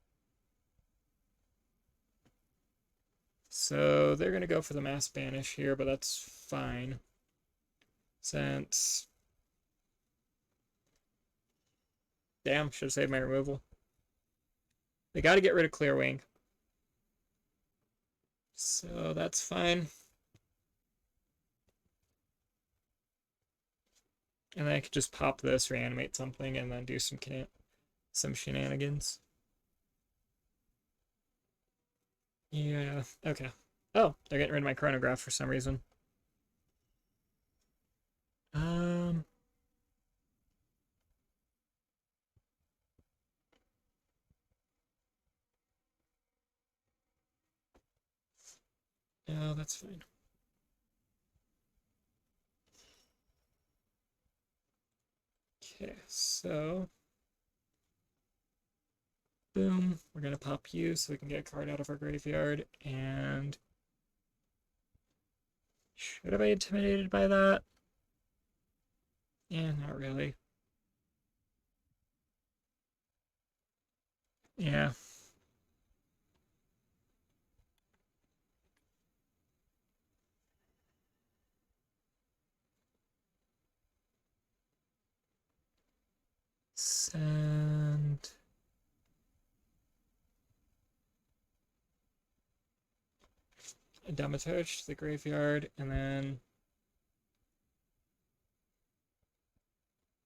[SPEAKER 1] So they're going to go for the mass banish here, but that's fine. Since... Damn, should have saved my removal. They got to get rid of Clearwing. So that's fine. And then I could just pop this, reanimate something, and then do some shenanigans. Yeah, okay. Oh, they're getting rid of my chronograph for some reason. Um... No, that's fine. Okay, so... Boom. We're going to pop you so we can get a card out of our graveyard, and... Should I be intimidated by that? Yeah, not really. Yeah. Send... a Dematurge to the graveyard, and then...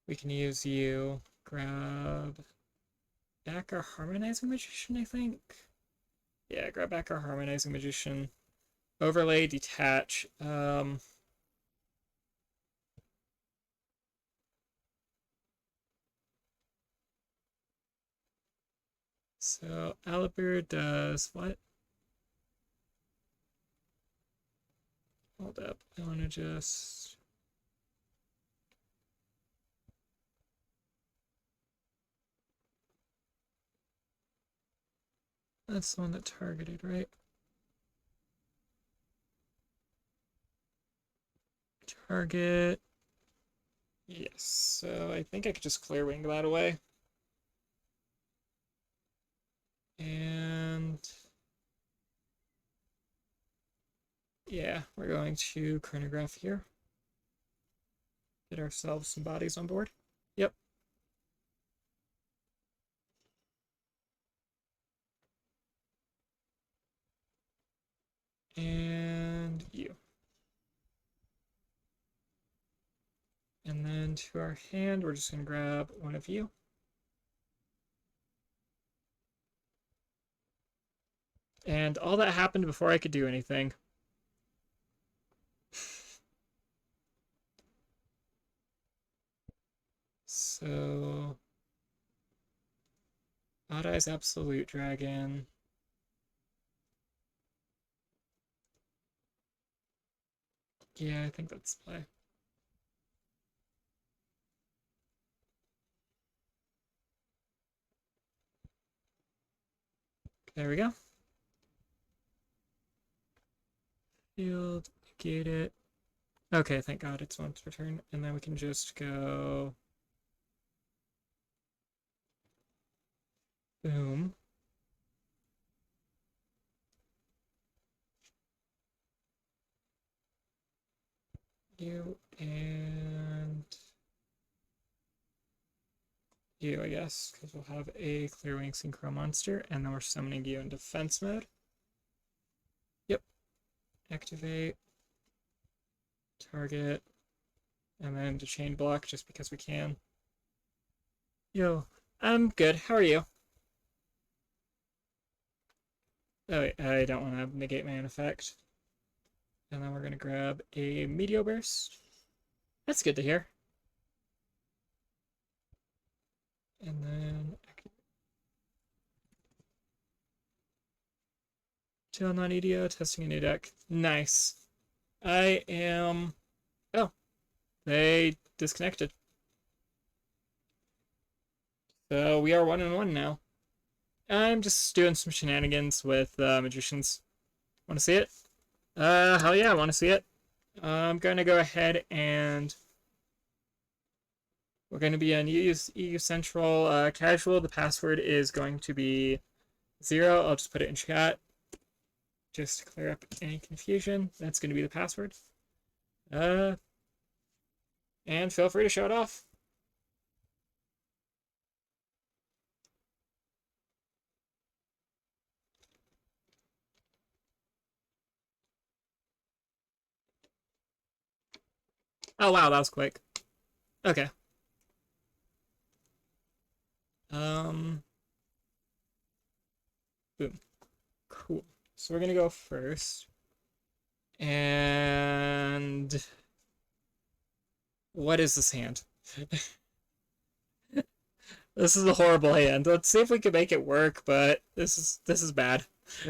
[SPEAKER 1] we can use you. Grab... back our Harmonizing Magician, I think? Yeah, grab back our Harmonizing Magician. Overlay, detach. So Alibir does what? Hold up. I want to just... That's the one that targeted, right? Target. Yes, so I think I could just clear wing that away. And... yeah, we're going to chronograph here. Get ourselves some bodies on board. Yep. And you. And then to our hand, we're just going to grab one of you. And all that happened before I could do anything. So... Odd Eyes Absolute Dragon. Yeah, I think that's play. There we go. Field, negate it. Okay, thank God it's once per turn. And then we can just go... boom. You and... you, I guess, because we'll have a Clearwing Synchro Monster, and then we're summoning you in defense mode. Yep. Activate. Target. And then to chain block, just because we can. Yo, I'm good. How are you? Oh, wait, I don't want to negate my own effect. And then we're going to grab a Meteor Burst. That's good to hear. And then... Still not EDO, testing a new deck. Nice. I am... Oh, they disconnected. So we are 1-1 now. I'm just doing some shenanigans with magicians. Want to see it? Hell yeah, I want to see it. I'm going to go ahead and we're going to be on EU Central Casual. The password is going to be 0. I'll just put it in chat just to clear up any confusion. That's going to be the password. And feel free to show it off. Oh wow, that was quick. Okay. Boom. Cool. So we're gonna go first. And what is this hand? This is a horrible hand. Let's see if we can make it work, but this is bad.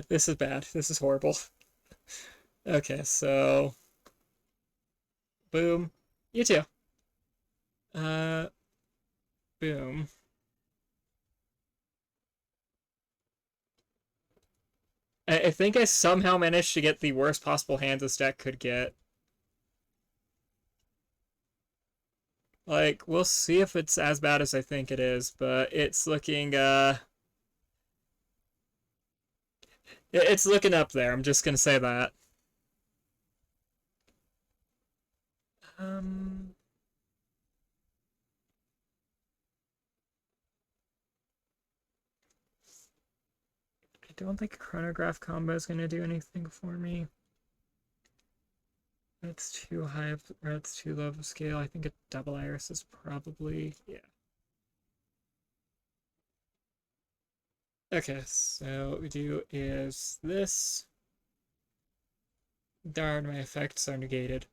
[SPEAKER 1] This is bad. This is horrible. Okay, so boom. You too. Boom. I think I somehow managed to get the worst possible hand this deck could get. Like, we'll see if it's as bad as I think it is, but it's looking, it's looking up there, I'm just gonna say that. I don't think a chronograph combo is gonna do anything for me. That's too high, that's too low of a scale. I think a double iris is probably, yeah. Okay, so what we do is this. Darn, my effects are negated.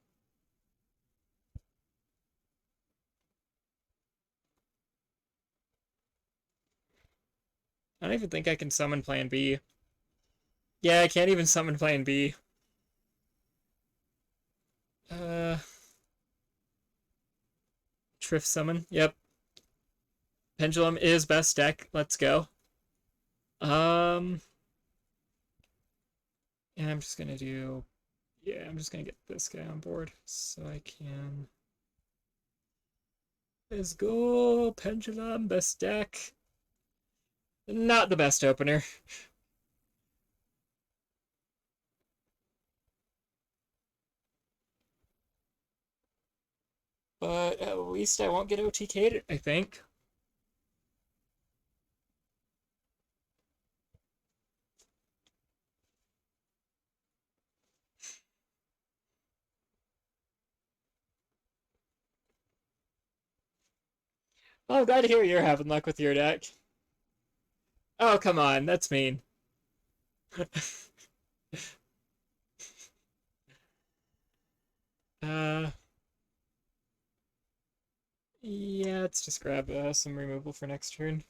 [SPEAKER 1] I don't even think I can summon Plan B. Yeah, I can't even summon Plan B. Triff summon. Yep. Pendulum is best deck. Let's go. And I'm just gonna do... Yeah, I'm just gonna get this guy on board so I can... Let's go! Pendulum, best deck. Not the best opener. But at least I won't get OTK'd, I think. Oh, I'm glad to hear you're having luck with your deck. Oh, come on, that's mean. uh... Yeah, let's just grab some removal for next turn.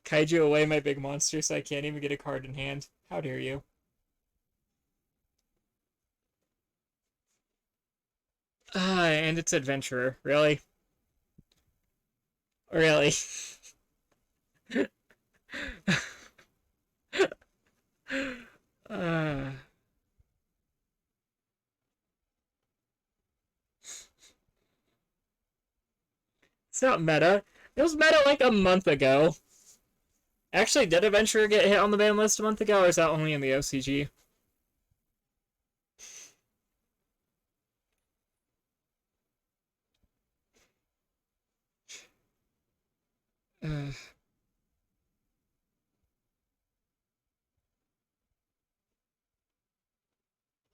[SPEAKER 1] Kaiju away my big monster so I can't even get a card in hand. How dare you. And it's Adventurer. Really? Really? uh... It's not meta. It was meta like a month ago. Actually, did Adventurer get hit on the ban list a month ago, or is that only in the OCG?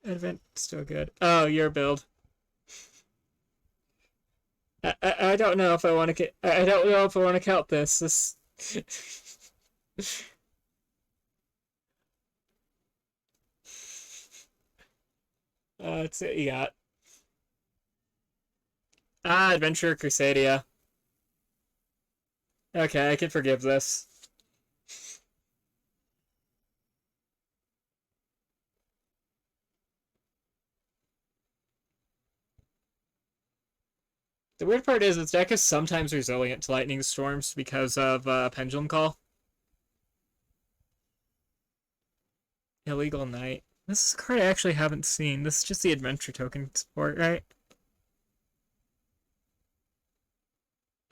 [SPEAKER 1] Advent still good. Oh, your build. I don't know if I want to I don't know if I want to count this. Let's see what you got. Adventure Crusadia. Okay, I can forgive this. The weird part is this deck is sometimes resilient to lightning storms because of Pendulum Call. Illegal Knight. This is a card I actually haven't seen. This is just the adventure token support, right?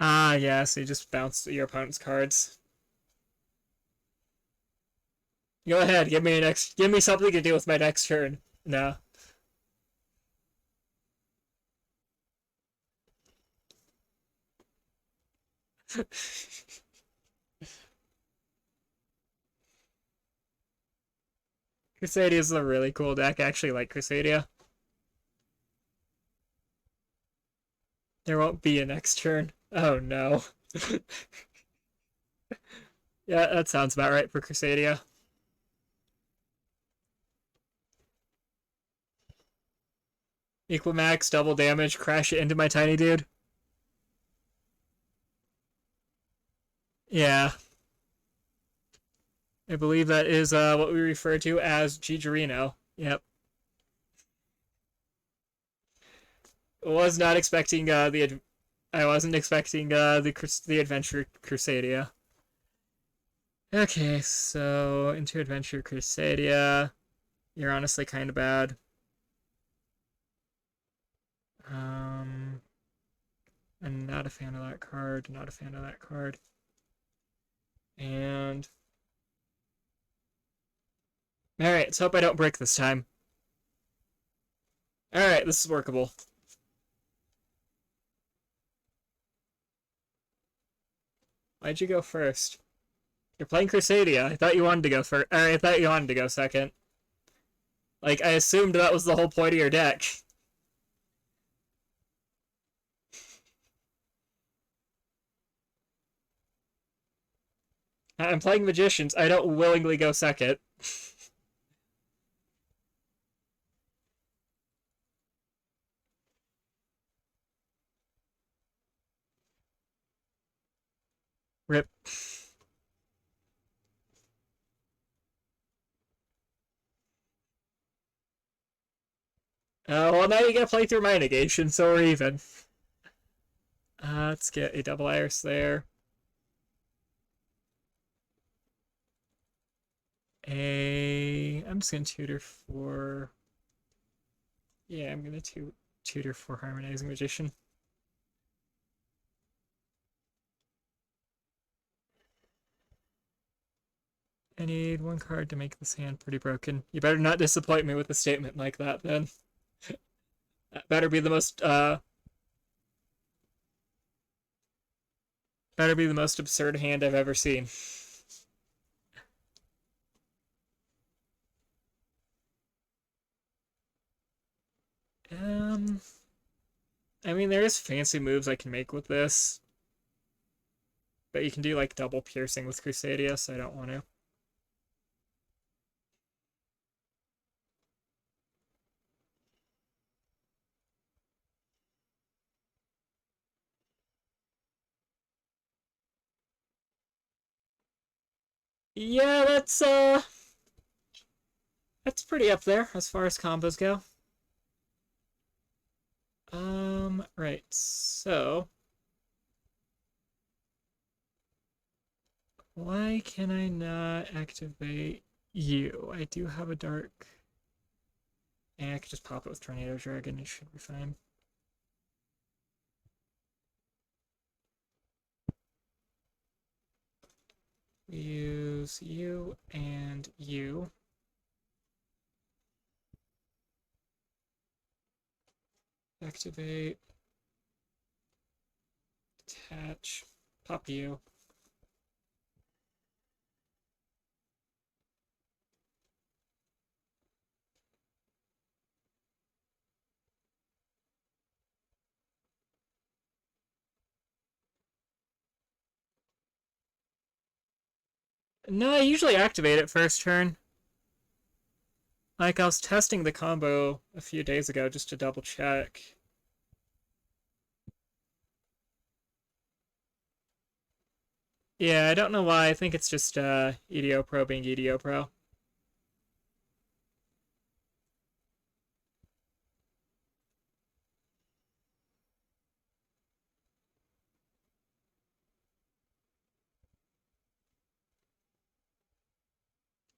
[SPEAKER 1] Ah, yeah, so you just bounce your opponent's cards. Go ahead, give me something to do with my next turn. No. Crusadia is a really cool deck. I actually like Crusadia. There won't be a next turn. Oh no. Yeah, that sounds about right for Crusadia. Equimax, double damage, crash it into my tiny dude. Yeah. I believe that is what we refer to as Gigerino. Yep. Was not expecting I wasn't expecting the Adventure Crusadia. Okay, so into Adventure Crusadia. You're honestly kind of bad. Um, I'm not a fan of that card. Not a fan of that card. And all right, let's hope I don't break this time. All right, this is workable. Why'd you go first? You're playing Crusadia. I thought you wanted to go first. Or I thought you wanted to go second. Like, I assumed that was the whole point of your deck. I'm playing Magicians. I don't willingly go second. Rip. Well, now you gotta play through my negation, so we're even. Let's get a double iris there. I'm just gonna tutor for. Yeah, I'm gonna tutor for Harmonizing Magician. I need one card to make this hand pretty broken. You better not disappoint me with a statement like that, then. That better be the most absurd hand I've ever seen. Um, I mean, there is fancy moves I can make with this, but you can do like double piercing with Crusadia, so I don't want to. Yeah, that's pretty up there as far as combos go. Right. So, why can I not activate you? I do have a dark. Yeah, I could just pop it with Tornado Dragon. It should be fine. We use you and you. Activate. Attach. Pop you. No, I usually activate it first turn. Like, I was testing the combo a few days ago just to double check. Yeah, I don't know why. I think it's just EDO Pro being EDO Pro.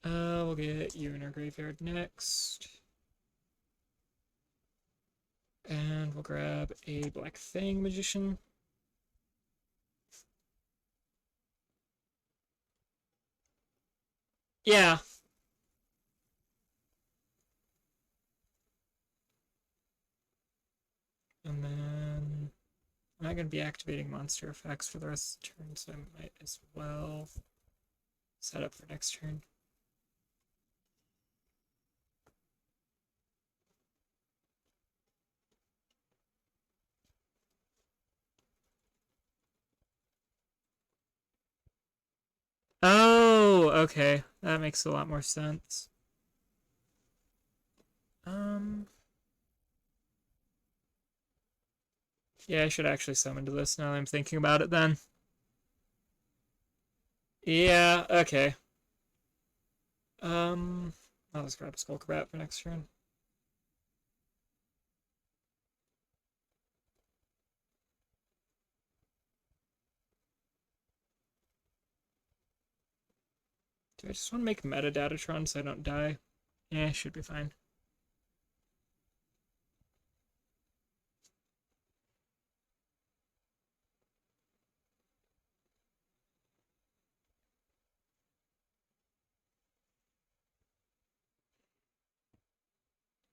[SPEAKER 1] We'll get you in our graveyard next. And we'll grab a Black Fang Magician. Yeah. And then I'm not going to be activating monster effects for the rest of the turn, so I might as well set up for next turn. Oh, okay. That makes a lot more sense. Yeah, I should actually summon to this now that I'm thinking about it then. Yeah, okay. I'll just grab a Skullcrabat for next turn. Do I just want to make Metadatron so I don't die? Yeah, should be fine.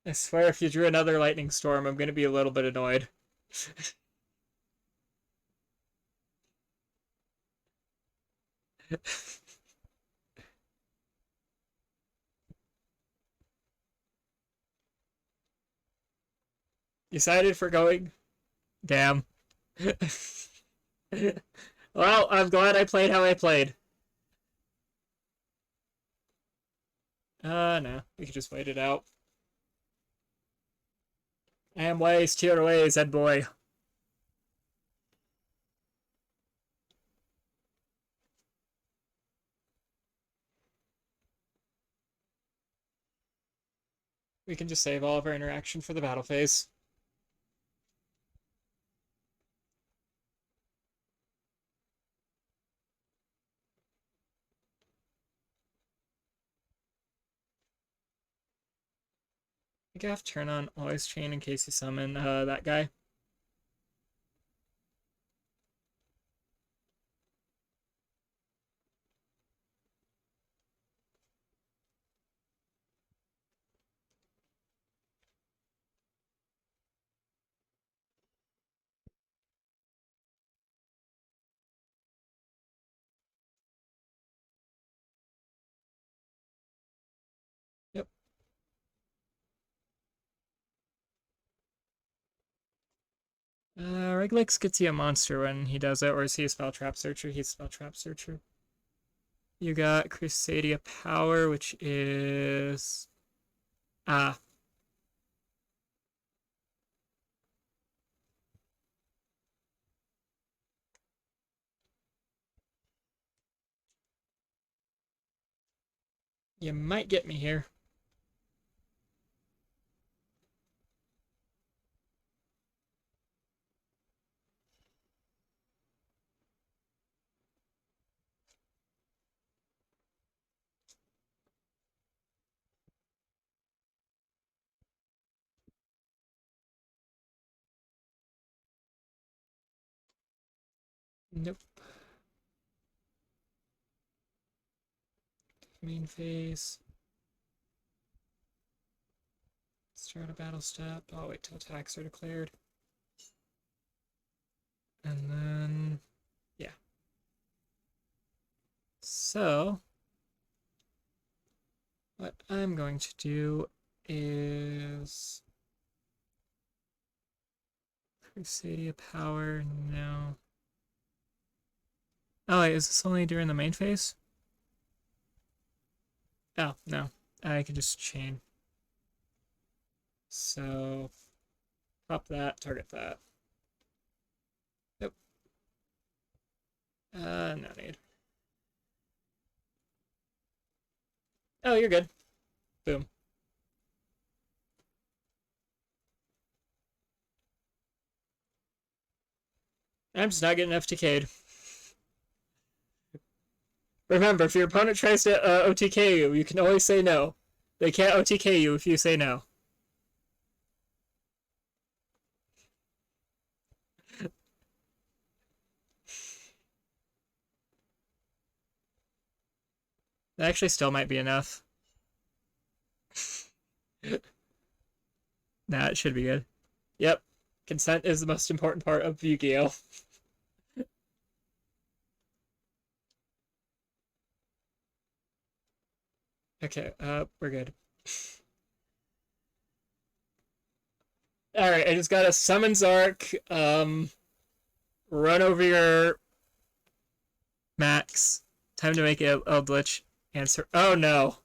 [SPEAKER 1] I swear if you drew another Lightning Storm, I'm going to be a little bit annoyed. Decided for going? Damn. Well, I'm glad I played how I played. No. We can just wait it out. I am ways, tier ways, head boy. We can just save all of our interaction for the battle phase. I think I have to turn on Always Chain in case you summon that guy. Yep. Reglix gets you a monster when he does it, or is he a Spell Trap Searcher? He's a Spell Trap Searcher. You got Crusadia Power, which is... Ah. You might get me here. Nope. Main phase. Start a battle step. I'll wait till attacks are declared. And then... yeah. So... what I'm going to do is... Crusadia Power, no. Oh wait, is this only during the main phase? Oh, no. I can just chain. So, pop that, target that. Nope. No need. Oh, you're good. Boom. I'm just not getting FTK'd. Remember, if your opponent tries to OTK you, you can always say no. They can't OTK you if you say no. That actually still might be enough. Nah, it should be good. Yep. Consent is the most important part of Yu-Gi-Oh! Okay, we're good. Alright, I just got a summon Zark, run over your Max. Time to make it Eldritch answer. Oh no!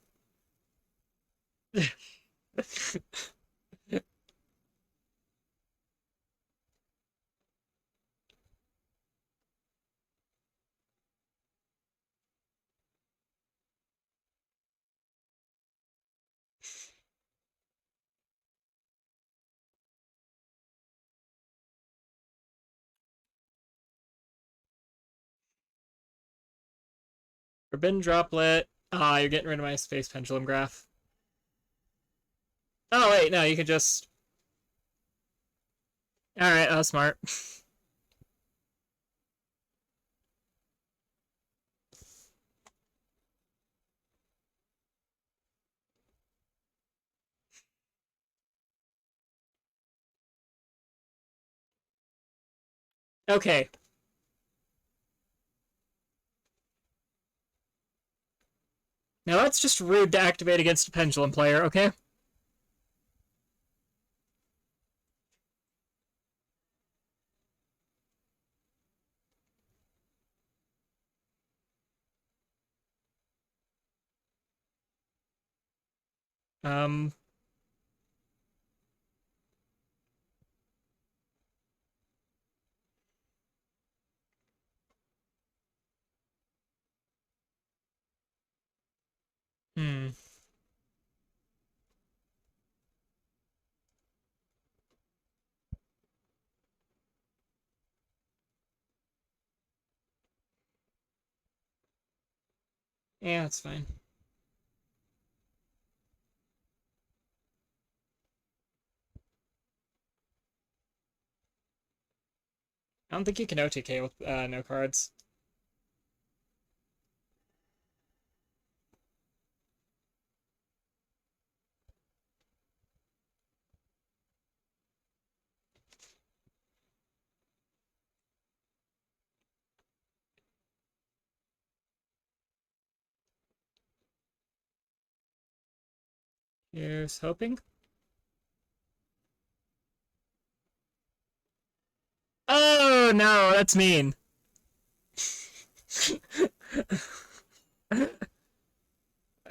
[SPEAKER 1] Forbidden Droplet. Ah, you're getting rid of my Space Pendulumgraph. Oh wait, no, you could just... Alright, that was smart. Okay. Now that's just rude to activate against a Pendulum player, okay? Um... Hmm. Yeah, that's fine. I don't think you can OTK with no cards. Here's hoping. Oh no, that's mean.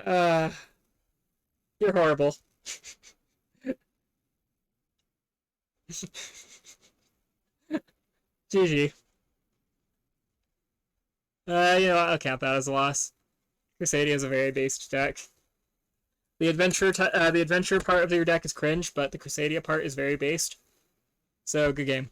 [SPEAKER 1] uh, you're horrible. GG. You know what? I'll count that as a loss. Crusadia is a very based deck. The adventure part of your deck is cringe, but the Crusadia part is very based. So good game.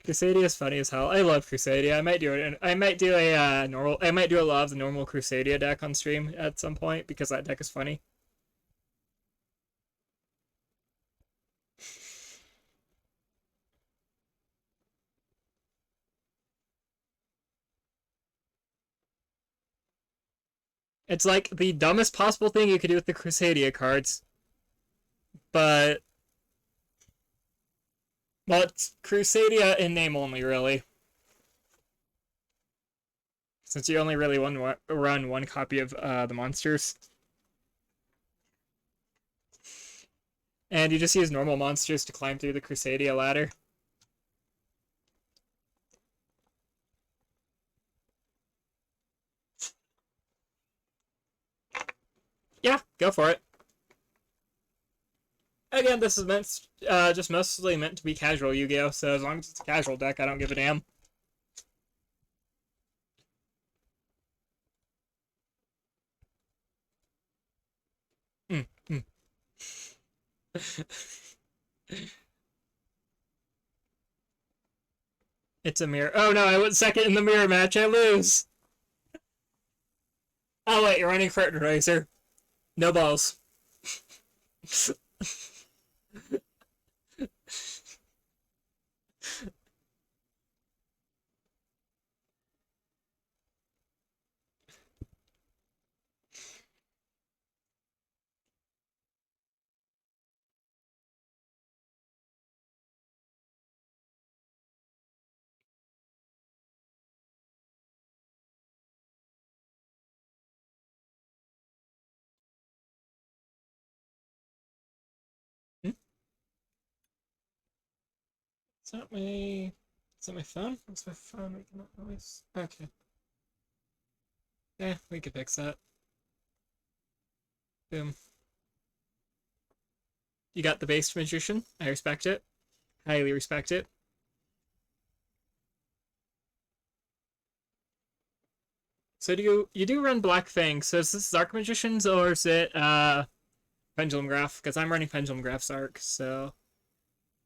[SPEAKER 1] Crusadia is funny as hell. I love Crusadia. I might do it. I might do a normal. I might do a lot of the normal Crusadia deck on stream at some point because that deck is funny. It's like the dumbest possible thing you could do with the Crusadia cards, but well, it's Crusadia in name only, really. Since you only really run one copy of the monsters. And you just use normal monsters to climb through the Crusadia ladder. Yeah, go for it. Again, this is meant just mostly meant to be casual Yu-Gi-Oh! So as long as it's a casual deck, I don't give a damn. It's a mirror. Oh no, I went second in the mirror match. I lose. Oh wait, you're running curtain raiser. No balls. Hmm? Is that my... Is that my phone? What's my phone making that noise? Okay. Yeah, we could fix that. Boom. You got the base magician. I respect it. Highly respect it. So do you do run Black Fang? So is this Arc Magicians or is it Pendulumgraph? Because I'm running Pendulumgraph's Arc, so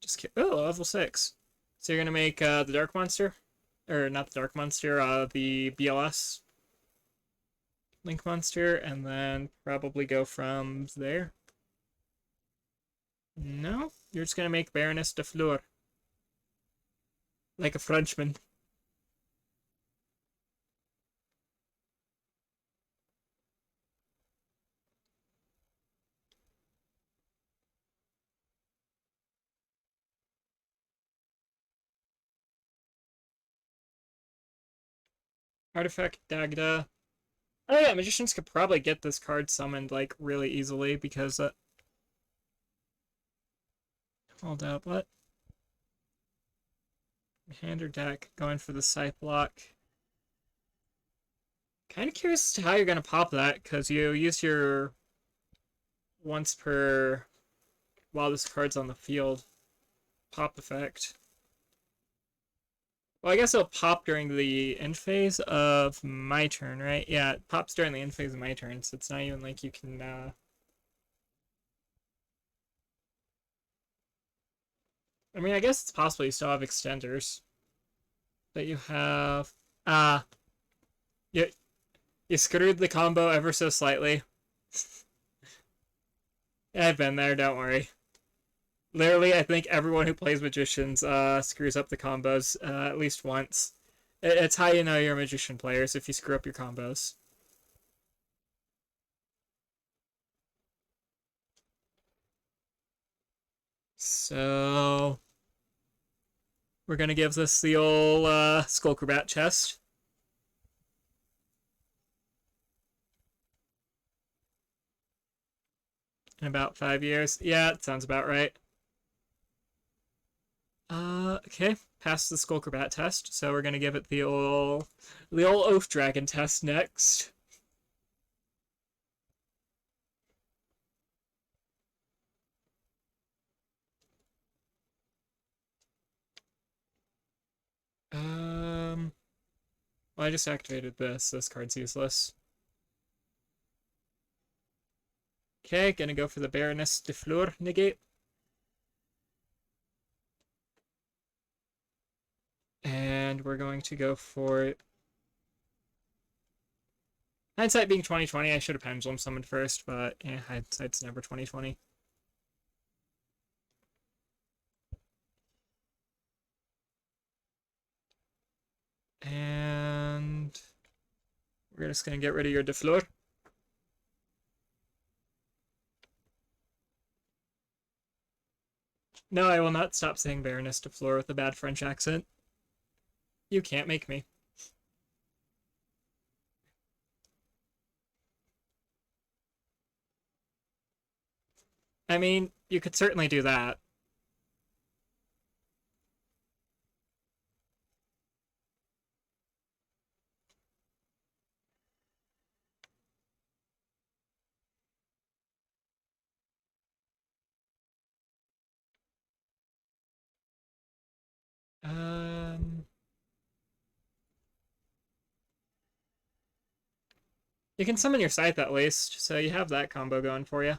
[SPEAKER 1] just oh, level 6. So you're gonna make the Dark Monster? Or not the Dark Monster, the BLS Link Monster, and then probably go from there. No? You're just gonna make Baroness de Fleur. Like a Frenchman. Artifact Dagda. Oh yeah, magicians could probably get this card summoned like really easily because hold up, what? Hand or deck, going for the side block. Kind of curious as to how you're gonna pop that, because you use your once per while this card's on the field pop effect. Well, I guess it'll pop during the end phase of my turn, right? Yeah, it pops during the end phase of my turn, so it's not even like you can I mean, I guess it's possible you still have extenders. But you have you you screwed the combo ever so slightly. Yeah, I've been there, don't worry. Literally, I think everyone who plays magicians screws up the combos at least once. It's how you know you're magician players if you screw up your combos. So we're gonna give this the old Skullcrabat chest. In about 5 years. Yeah, it sounds about right. Okay. Passed the Skullcrabat test, so we're gonna give it the old Oath Dragon test next. Well, I just activated this. This card's useless. Okay, gonna go for the Baroness de Fleur negate. And we're going to go for... Hindsight being 2020, I should have Pendulum summoned first, but yeah, hindsight's never 2020. And we're just gonna get rid of your de Fleur. No, I will not stop saying Baroness de Fleur with a bad French accent. You can't make me. I mean, you could certainly do that. Um, you can summon your Scythe at least, so you have that combo going for you.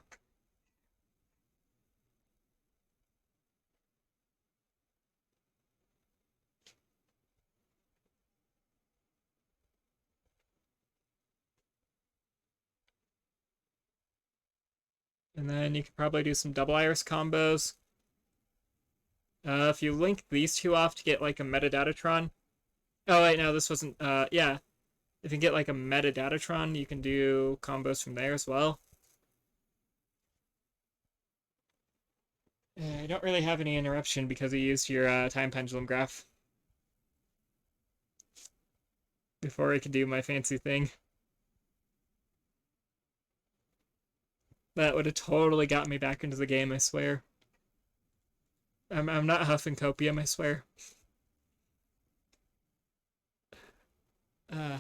[SPEAKER 1] And then you could probably do some double iris combos. If you link these two off to get like a Metadatatron. Oh wait, no, this wasn't. Yeah. If you get like a Metadatatron, you can do combos from there as well. I don't really have any interruption because you used your time pendulum graph before I could do my fancy thing. That would have totally got me back into the game, I swear. I'm not huffing copium, I swear. Uh,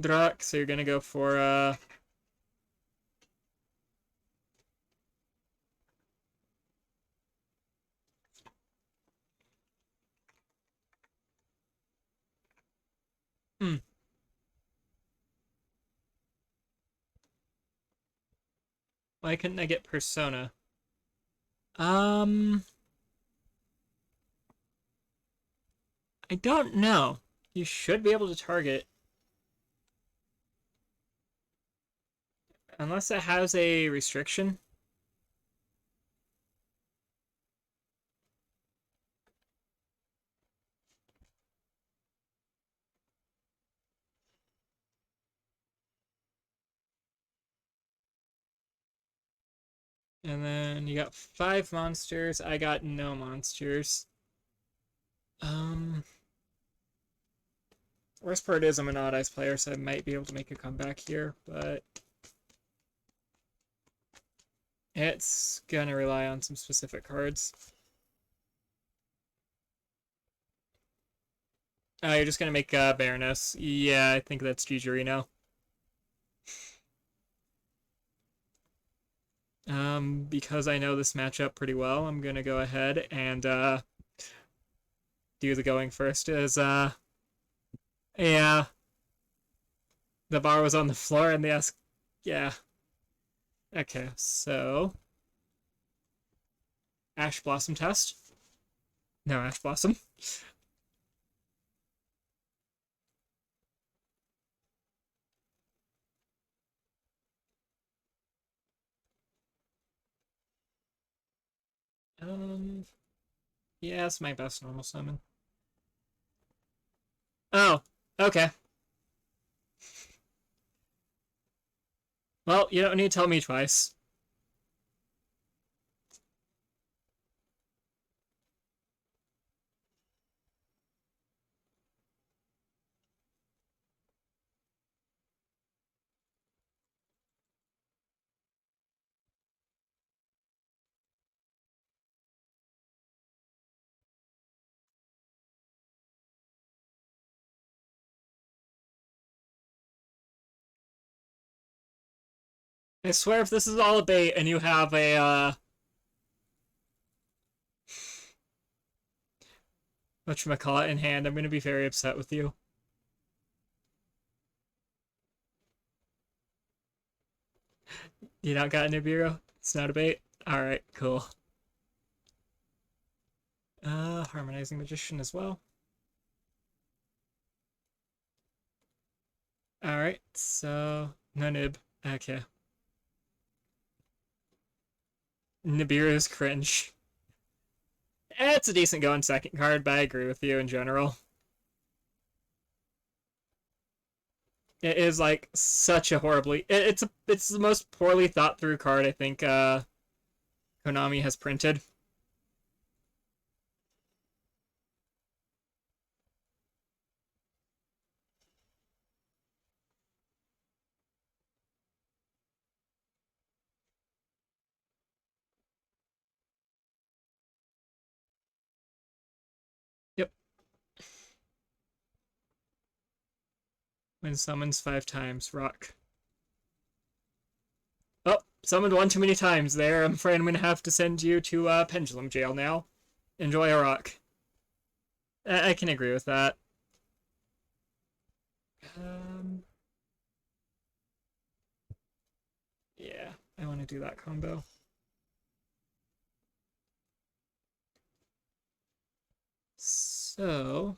[SPEAKER 1] Drak, so you're gonna go for hmm. Why couldn't I get Persona? Um, I don't know. You should be able to target. Unless it has a restriction. And then you got 5 monsters. I got no monsters. Um, Worst part is I'm an odd ice player, so I might be able to make a comeback here, but it's gonna rely on some specific cards. Oh, you're just gonna make Baroness. Yeah, I think that's Gigerino. Because I know this matchup pretty well, I'm gonna go ahead and do the going first. Yeah, the bar was on the floor and they asked, yeah. Okay, so Ash Blossom test. No, Ash Blossom. Um, yeah, it's my best normal summon. Oh, okay. Well, you don't need to tell me twice. I swear if this is all a bait and you have a, whatchamacallit in hand, I'm gonna be very upset with you. You not got a Nibiru? It's not a bait? Alright, cool. Harmonizing Magician as well. Alright, so no nib. Okay. Nibiru is cringe. It's a decent going second card, but I agree with you in general. It is like such a horribly it's the most poorly thought through card I think Konami has printed. Yep. When summons 5 times, rock. Oh, summoned one too many times there. I'm afraid I'm gonna have to send you to Pendulum jail now. Enjoy a rock. I can agree with that. Um, yeah, I want to do that combo. So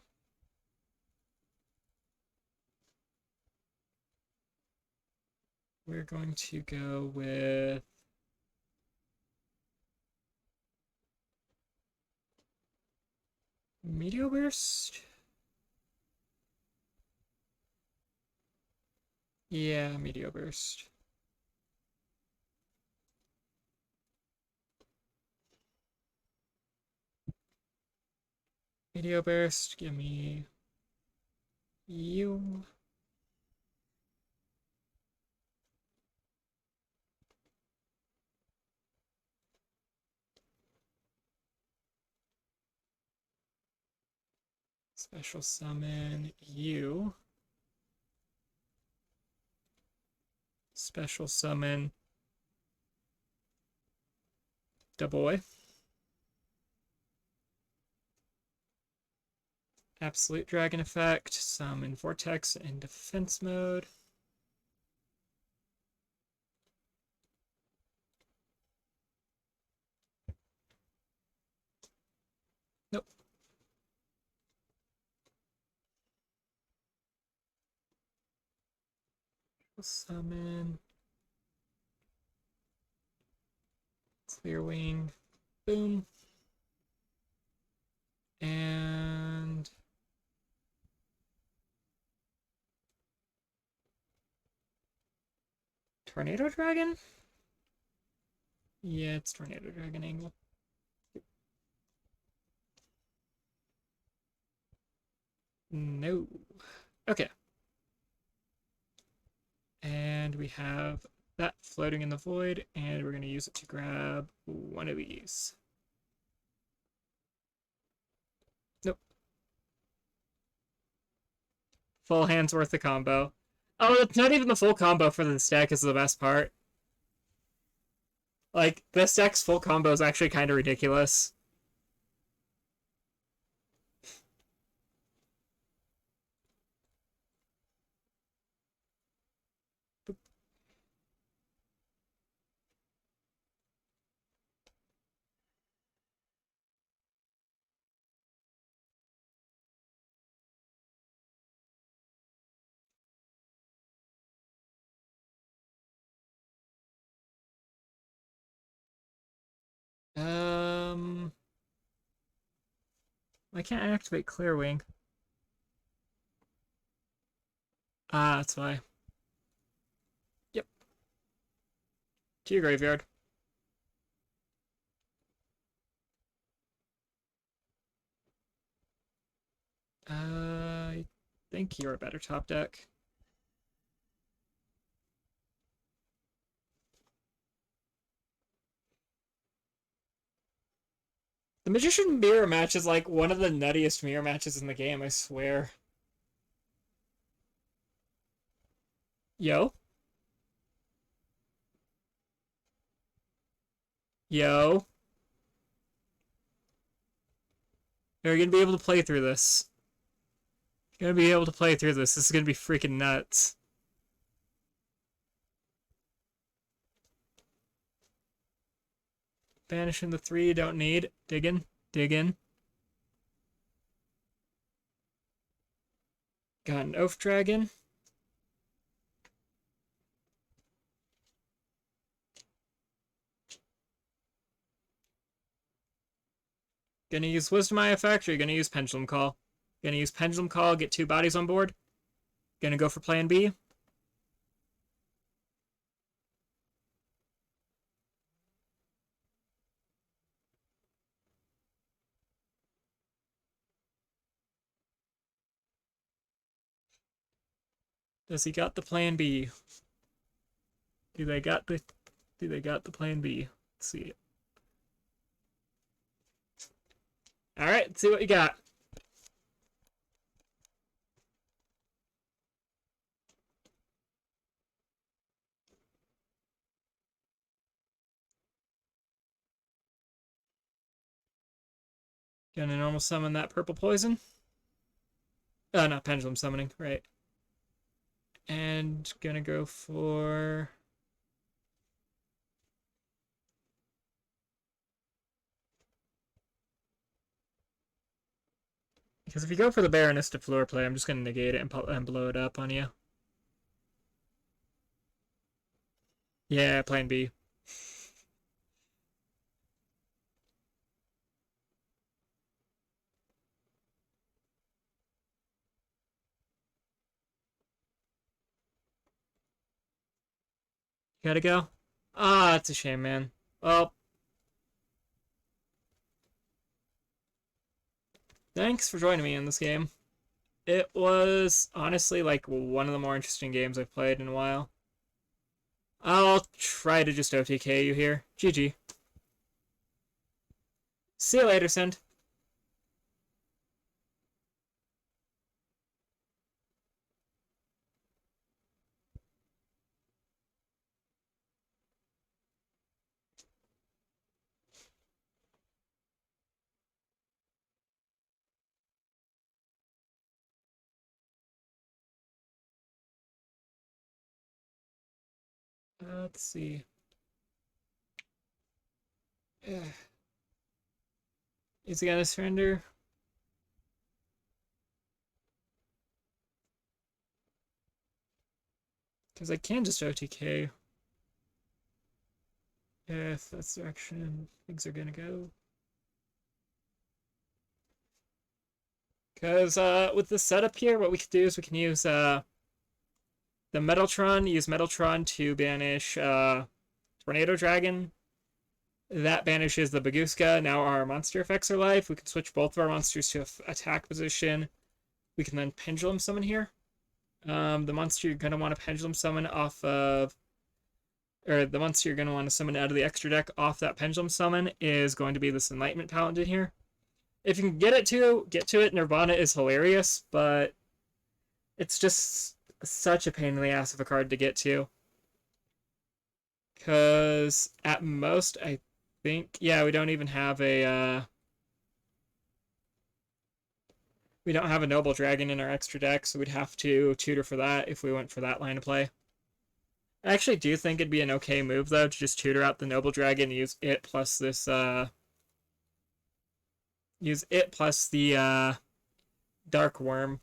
[SPEAKER 1] We're going to go with Meteor Burst? Yeah, Meteor Burst. Meteor Burst, give me you. Special summon you. Special summon the boy. Absolute Dragon effect, summon Vortex in defense mode. Nope. Summon Clear Wing. Boom. And Tornado Dragon? Yeah, it's Tornado Dragon angle. No. Okay. And we have that floating in the void, and we're going to use it to grab one of these. Nope. Full hand's worth the combo. Oh, it's not even the full combo for this deck is the best part. Like, this deck's full combo is actually kind of ridiculous. I can't activate Clear Wing. Ah, that's why. Yep. To your graveyard. I think you're a better top deck. The Magician Mirror match is like one of the nuttiest mirror matches in the game, I swear. Yo. Yo. You're gonna be able to play through this. You're gonna be able to play through this. This is gonna be freaking nuts. Banishing the 3 you don't need. Diggin'. Diggin'. Got an Oath Dragon. Gonna use Wisdom Eye effect, or you're gonna use Pendulum Call? Gonna use Pendulum Call, get 2 bodies on board. Gonna go for plan B. Does he got the plan B? Do they got the plan B? Let's see. Alright, let's see what you got. Gonna normal summon that purple poison. Not pendulum summoning, right. And gonna go for... Because if you go for the Baroness de Fleur play, I'm just gonna negate it and blow it up on you. Yeah, plan B. Gotta go. Ah, it's a shame, man. Well, thanks for joining me in this game. It was honestly like one of the more interesting games I've played in a while. I'll try to just OTK you here. GG. See you later, Send. Let's see. Is he gonna surrender? Because I can just OTK if that's the direction things are gonna go. Because with the setup here, what we could do is we can use the use Metaltron to banish Tornado Dragon. That banishes the Baguska. Now our monster effects are live. We can switch both of our monsters to attack position. We can then Pendulum Summon here. The monster you're going to want to Pendulum Summon off of... Or the monster you're going to want to summon out of the extra deck off that Pendulum Summon is going to be this Enlightenment Paladin here. If you can get to it. Nirvana is hilarious, but it's just such a pain in the ass of a card to get to. Because at most, I think, yeah, we don't even have a, we don't have a Noble Dragon in our extra deck, so we'd have to tutor for that if we went for that line of play. I actually do think it'd be an okay move, though, to just tutor out the Noble Dragon and use it plus this, use it plus the, Dark Worm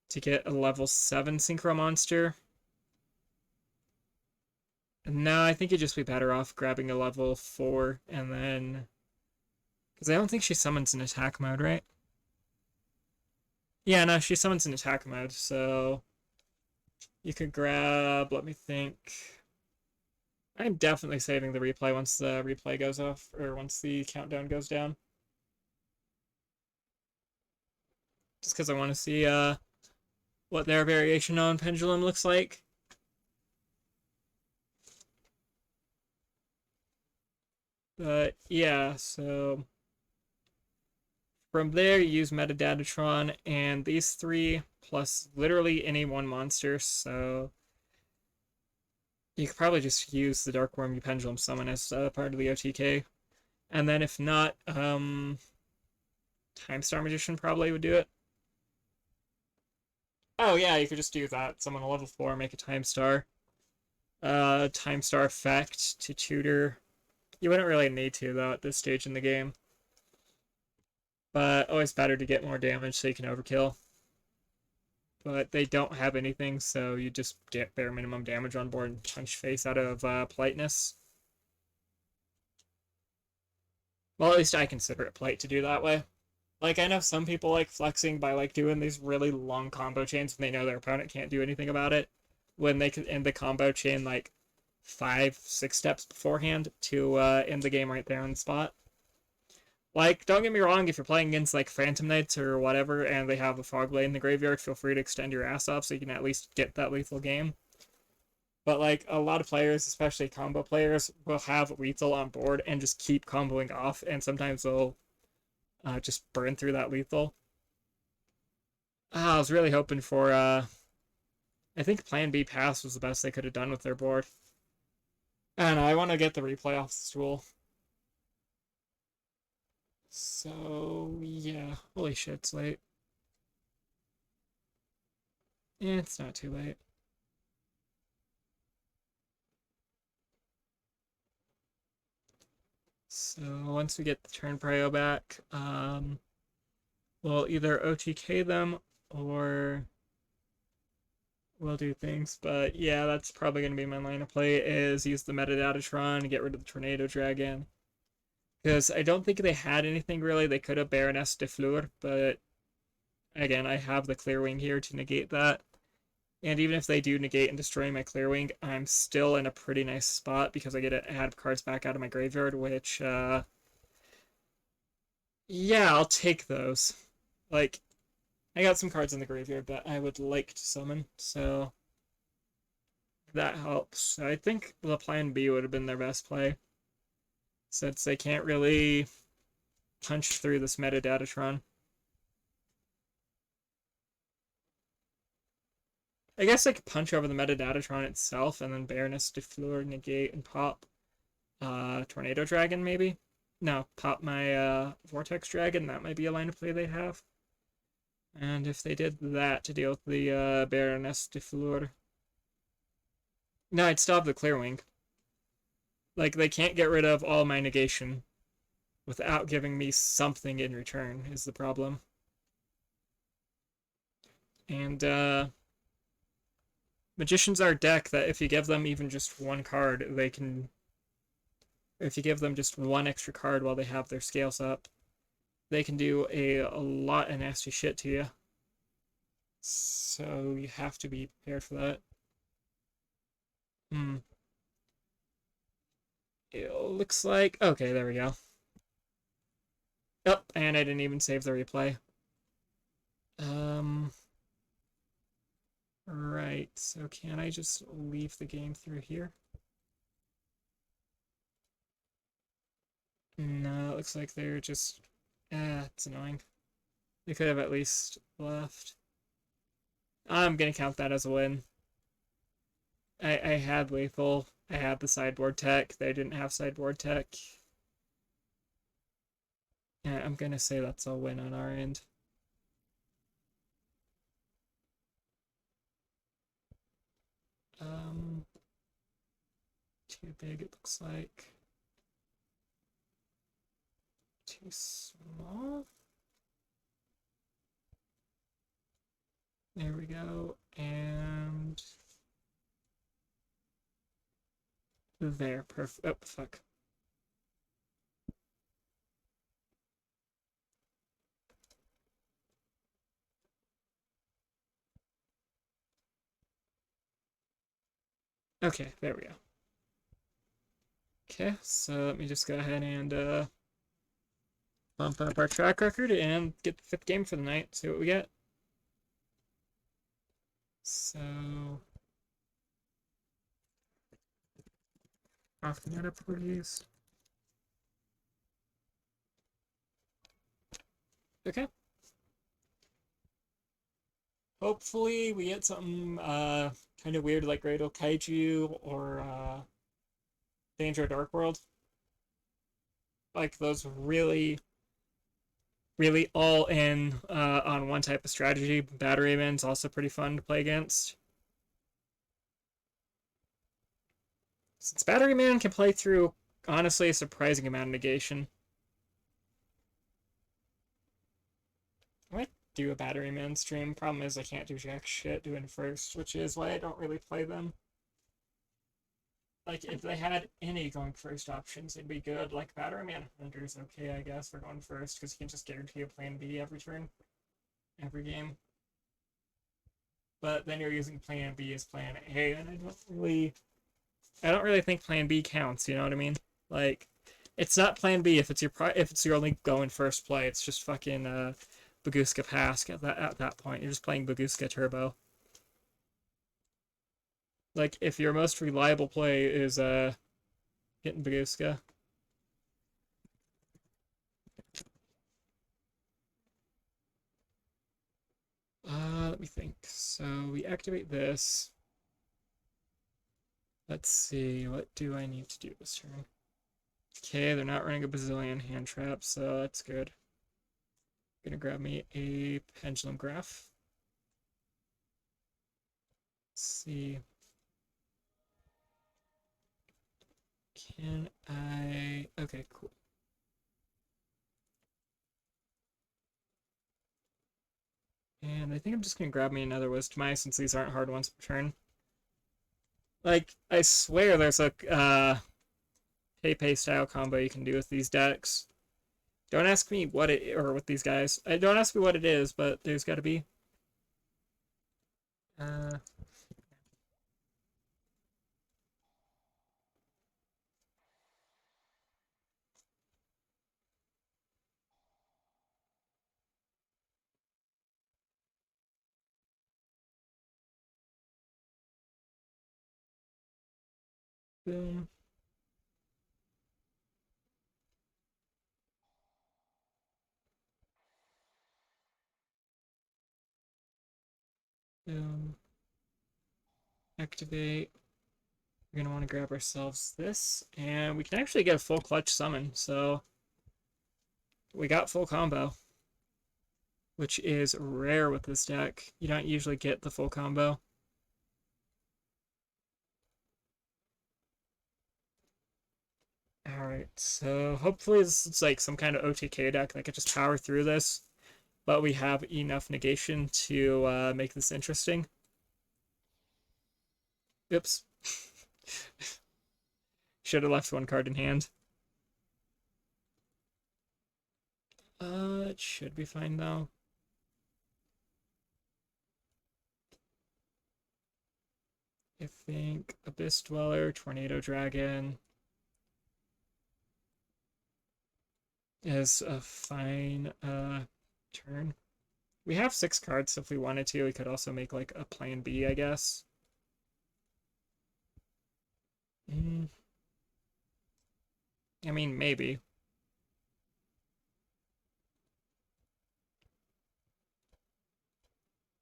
[SPEAKER 1] to get a level 7 Synchro Monster. No, I think you'd just be better off grabbing a level 4 and then... Because I don't think she summons in attack mode, right? Yeah, no, she summons in attack mode, so... You could grab... Let me think... I'm definitely saving the replay once the replay goes off, or once the countdown goes down. Just because I want to see what their variation on Pendulum looks like. But yeah, so from there you use Metadatron and these three plus literally any one monster, so you could probably just use the Dark Worm you Pendulum Summon as part of the OTK. And then if not, Time Star Magician probably would do it. Oh yeah, you could just do that. Summon a level 4, make a Time Star. Time Star effect to tutor. You wouldn't really need to, though, at this stage in the game. But always better to get more damage so you can overkill. But they don't have anything, so you just get bare minimum damage on board and punch face out of politeness. Well, at least I consider it polite to do that way. Like, I know some people like flexing by like doing these really long combo chains when they know their opponent can't do anything about it. When they can end the combo chain like 5-6 steps beforehand to end the game right there on the spot. Like, don't get me wrong, if you're playing against like Phantom Knights or whatever and they have a Fog Blade in the graveyard, feel free to extend your ass off so you can at least get that lethal game. But like a lot of players, especially combo players, will have lethal on board and just keep comboing off, and sometimes they'll just burn through that lethal. I was really hoping for I think Plan B pass was the best they could have done with their board. I don't know, I want to get the replay off the stool. So, yeah. Holy shit, it's late. It's not too late. So, once we get the turn prio back, we'll either OTK them or will do things. But yeah, that's probably going to be my line of play, is use the Metadatron to get rid of the Tornado Dragon. Because I don't think they had anything really. They could have Baroness de Fleur, but again, I have the Clearwing here to negate that. And even if they do negate and destroy my Clearwing, I'm still in a pretty nice spot because I get to add cards back out of my graveyard, which, yeah, I'll take those. Like, I got some cards in the graveyard that I would like to summon, so that helps. I think the plan B would have been their best play, since they can't really punch through this Metadatron. I guess I could punch over the Metadatron itself and then Baroness de Fleur, negate, and pop Tornado Dragon, maybe? No, pop my Vortex Dragon. That might be a line of play they have. And if they did that to deal with the Baroness de Fleur... No, I'd stop the Clearwing. Like, they can't get rid of all my negation without giving me something in return, is the problem. And, Magicians are a deck that if you give them even just one card, they can... If you give them just one extra card while they have their scales up, they can do a lot of nasty shit to you. So you have to be prepared for that. It looks like... Okay, there we go. Oh, and I didn't even save the replay. Right, so can I just leave the game through here? No, it looks like they're just... it's annoying. They could have at least left. I'm gonna count that as a win. I had lethal. I had the sideboard tech. They didn't have sideboard tech. Yeah, I'm gonna say that's a win on our end. Too big, it looks like. Too small. There we go. And there, perfect. Oh, fuck. Okay, there we go. Okay, so let me just go ahead and bump up our track record and get the 5th game for the night, see what we get. So, off the meta, please. Okay. Hopefully we get something kind of weird like Great Kaiju or Danger Dark World. Like those really, really all in on one type of strategy. Batteryman's also pretty fun to play against. Since Batteryman can play through, honestly, a surprising amount of negation. I might do a Batteryman stream. Problem is I can't do jack shit doing first, which is why I don't really play them. Like, if they had any going first options, it'd be good. Like, Batteryman Hunter's okay, I guess, for going first, because you can just guarantee a plan B every turn, every game. But then you're using plan B as plan A, and I don't really think plan B counts, you know what I mean? Like, it's not plan B if it's your only going first play. It's just fucking Baguska Pask at that point. You're just playing Baguska Turbo. Like, if your most reliable play is getting Baguska. Let me think. So we activate this. Let's see, what do I need to do this turn? Okay, they're not running a bazillion hand traps, so that's good. Gonna grab me a Pendulumgraph. Let's see. Can I... Okay, cool. And I think I'm just gonna grab me another Wisdom Eye since these aren't hard ones per turn. Like, I swear there's a pay style combo you can do with these decks. Don't ask me what it, or with these guys. Don't ask me what it is, but there's gotta be. Uh, boom. Boom. Activate. We're gonna want to grab ourselves this, and we can actually get a full clutch summon, so we got full combo, which is rare with this deck. You don't usually get the full combo. Alright, so hopefully this is like some kind of OTK deck that could just power through this, but we have enough negation to make this interesting. Oops. Should have left one card in hand. It should be fine though. I think Abyss Dweller, Tornado Dragon is a fine turn. We have 6 cards, so if we wanted to, we could also make like a plan B, I guess. I mean, maybe.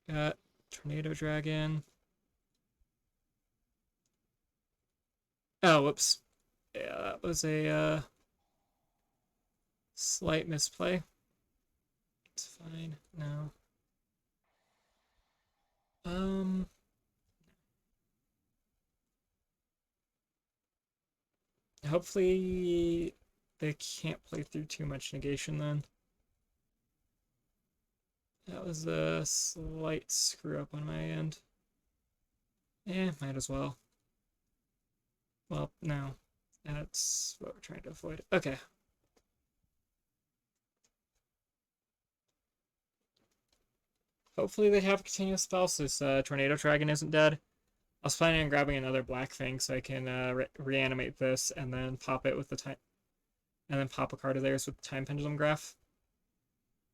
[SPEAKER 1] Got Tornado Dragon. Oh, whoops. Yeah, that was a slight misplay. It's fine. No. Hopefully they can't play through too much negation then. That was a slight screw up on my end. Might as well. Well, no. That's what we're trying to avoid. Okay. Hopefully they have continuous spells so this Tornado Dragon isn't dead. I was planning on grabbing another Black Fang so I can reanimate this and then pop it with the time, and then pop a card of theirs with the Time Pendulumgraph.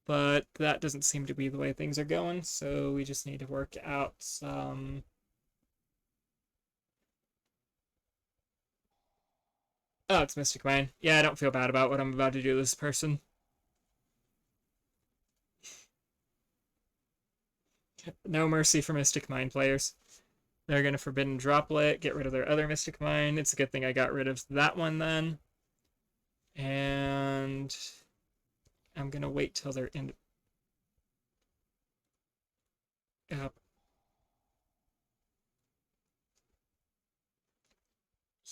[SPEAKER 1] But that doesn't seem to be the way things are going, so we just need to work out some... Oh, it's Mystic Mine. Yeah, I don't feel bad about what I'm about to do to this person. No mercy for Mystic Mine players. They're going to Forbidden Droplet, get rid of their other Mystic Mine. It's a good thing I got rid of that one then. And I'm going to wait till they're in...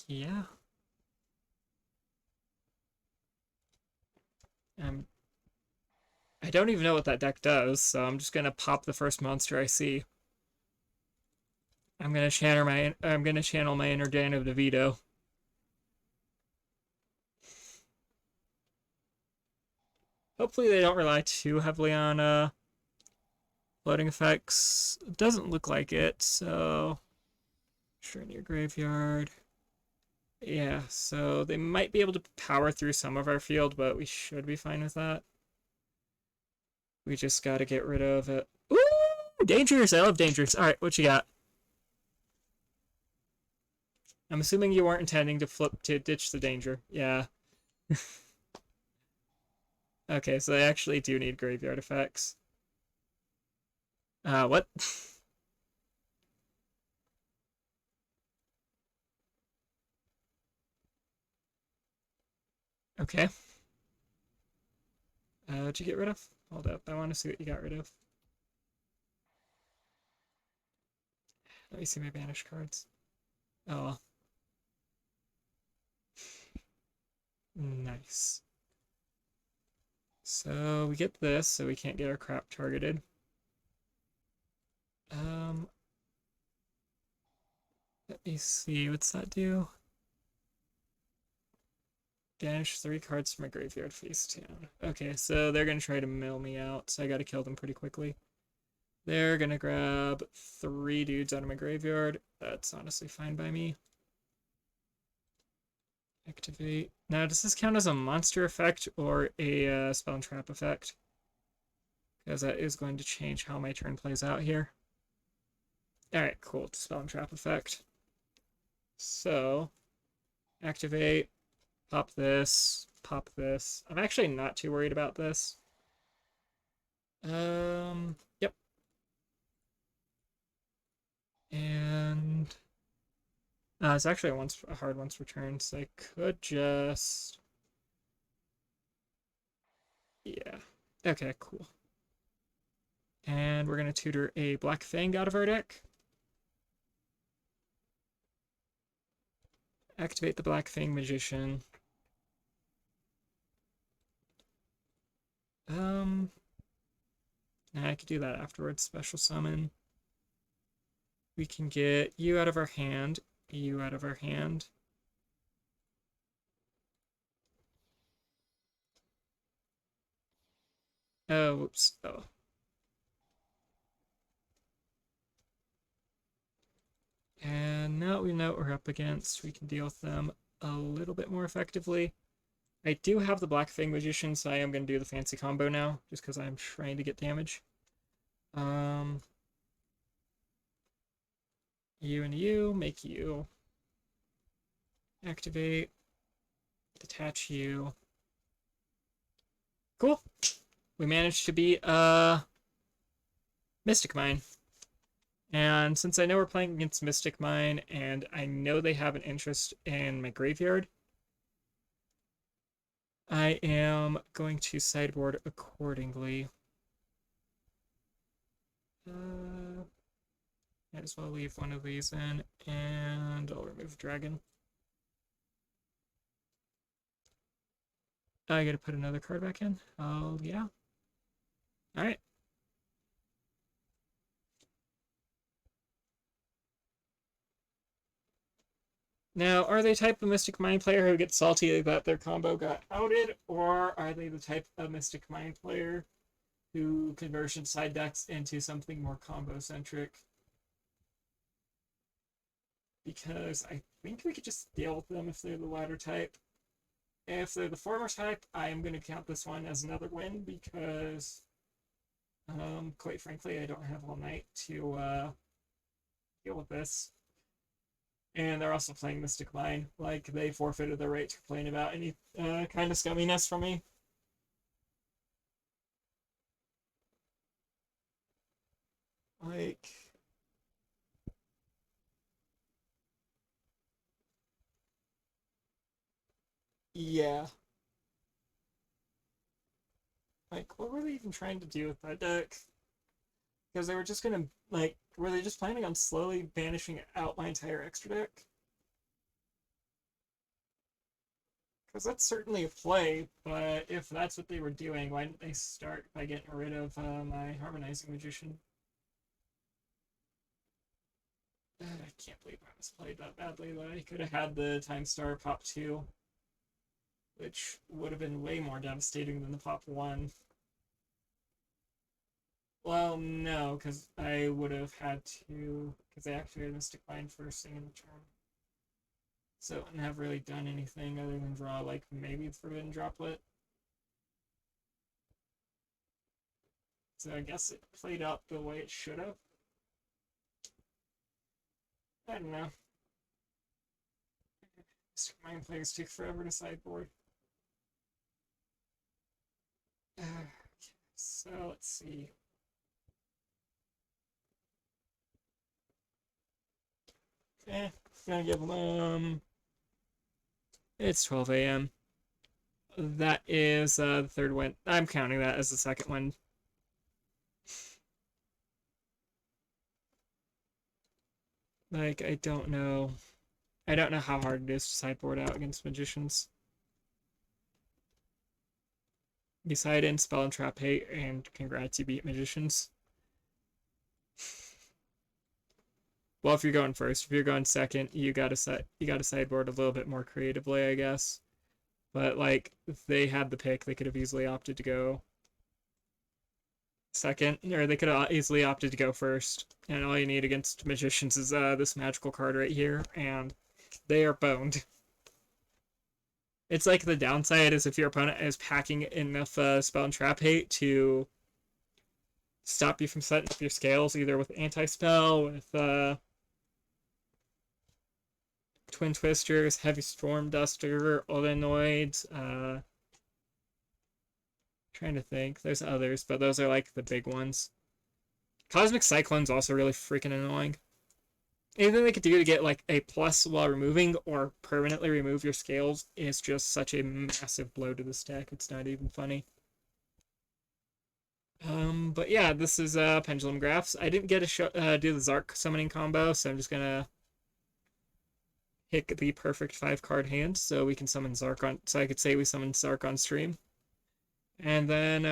[SPEAKER 1] Yeah. I don't even know what that deck does, so I'm just going to pop the first monster I see. I'm going to channel my inner Dan of DeVito. Hopefully they don't rely too heavily on floating effects. It doesn't look like it, so sure, in your graveyard. Yeah, so they might be able to power through some of our field, but we should be fine with that. We just gotta get rid of it. Ooh, dangerous! I love dangerous. Alright, what you got? I'm assuming you weren't intending to ditch the danger. Yeah. Okay, so they actually do need graveyard effects. What? Okay. What'd you get rid of? Hold up, I want to see what you got rid of. Let me see my banished cards. Oh, well. Nice. So we get this, so we can't get our crap targeted. me see, what's that do? Banish 3 cards from my graveyard face down. Okay, so they're gonna try to mill me out, so I gotta kill them pretty quickly. They're gonna grab 3 dudes out of my graveyard. That's honestly fine by me. Activate. Now, does this count as a monster effect or a spell and trap effect? Because that is going to change how my turn plays out here. Alright, cool. It's a spell and trap effect. So, activate. Pop this. Pop this. I'm actually not too worried about this. Yep. And it's actually a hard once returned, so I could just, yeah. Okay, cool. And we're gonna tutor a Black Fang out of our deck. Activate the Black Fang Magician. Nah, I could do that afterwards. Special summon. We can get you out of our hand, you out of our hand. Oh, whoops. Oh. And now we know what we're up against. We can deal with them a little bit more effectively. I do have the Black Fang Magician, so I am going to do the fancy combo now, just because I'm trying to get damage. You and you, make you. Activate. Detach you. Cool. We managed to beat Mystic Mine. And since I know we're playing against Mystic Mine, and I know they have an interest in my graveyard, I am going to sideboard accordingly. Might as well leave one of these in, and I'll remove Dragon. I gotta put another card back in. Oh, yeah. Alright. Now, are they type of Mystic Mind player who gets salty that their combo got outed, or are they the type of Mystic Mind player who conversion side decks into something more combo-centric? Because I think we could just deal with them if they're the latter type. If they're the former type, I am going to count this one as another win because, quite frankly, I don't have all night to deal with this. And they're also playing Mystic Mine. Like, they forfeited their right to complain about any kind of scumminess from me. Like, yeah. Like, what were they even trying to do with that deck? Because they were just gonna, like, were they just planning on slowly banishing out my entire extra deck? Because that's certainly a play, but if that's what they were doing, why didn't they start by getting rid of my Harmonizing Magician? I can't believe I was played that badly, though. I could have had the Time Star Pop 2, which would have been way more devastating than the Pop 1. Well, no, because I would have had to, because I activated Mystic Mind first thing in the turn. So it wouldn't have really done anything other than draw, like, maybe the Forbidden Droplet. So I guess it played out the way it should have. I don't know. Mystic Mind players take forever to sideboard. Okay, so let's see. Gonna give them. It's 12 a.m. That is the third win. I'm counting that as the second one. Like, I don't know. I don't know how hard it is to sideboard out against magicians. Decide in spell and trap hate, and congrats, you beat magicians. Well, if you're going first, if you're going second, you gotta sideboard a little bit more creatively, I guess. But like, if they had the pick, they could have easily opted to go second, or they could have easily opted to go first. And all you need against magicians is this magical card right here, and they are boned. It's like the downside is if your opponent is packing enough spell and trap hate to stop you from setting up your scales, either with anti-spell, with Twin Twisters, Heavy Storm Duster, Odinoids, trying to think. There's others, but those are like the big ones. Cosmic Cyclone's also really freaking annoying. Anything they could do to get like a plus while removing or permanently remove your scales is just such a massive blow to this deck. It's not even funny. But yeah, this is Pendulumgraphs. I didn't get to do the Zark summoning combo, so I'm just gonna pick the perfect 5-card hand so we can summon Zark on. So I could say we summoned Zark on stream, and then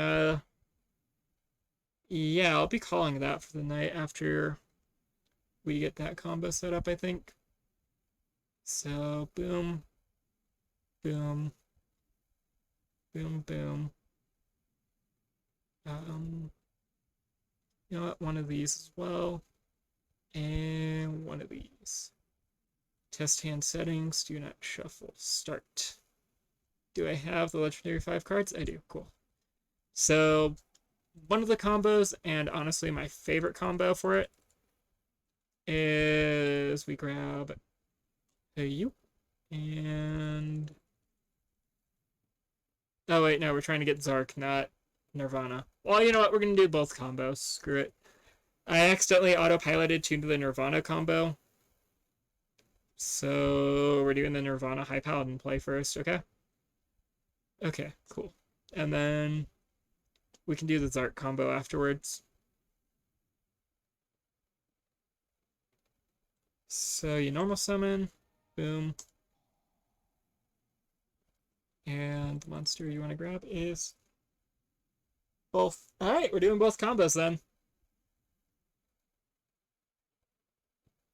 [SPEAKER 1] yeah, I'll be calling that for the night after we get that combo set up, I think. So boom, boom, boom, boom. You know what? One of these as well, and one of these. Test hand settings. Do not shuffle. Start. Do I have the legendary 5 cards? I do. Cool. So one of the combos, and honestly my favorite combo for it, is we grab a you and oh wait, no, we're trying to get Zark, not Nirvana. Well, you know what? We're gonna do both combos. Screw it. I accidentally autopiloted to the Nirvana combo. So we're doing the Nirvana High Paladin play first, okay? Okay, cool. And then we can do the Zark combo afterwards. So you normal summon, boom. And the monster you want to grab is both. Alright, we're doing both combos then.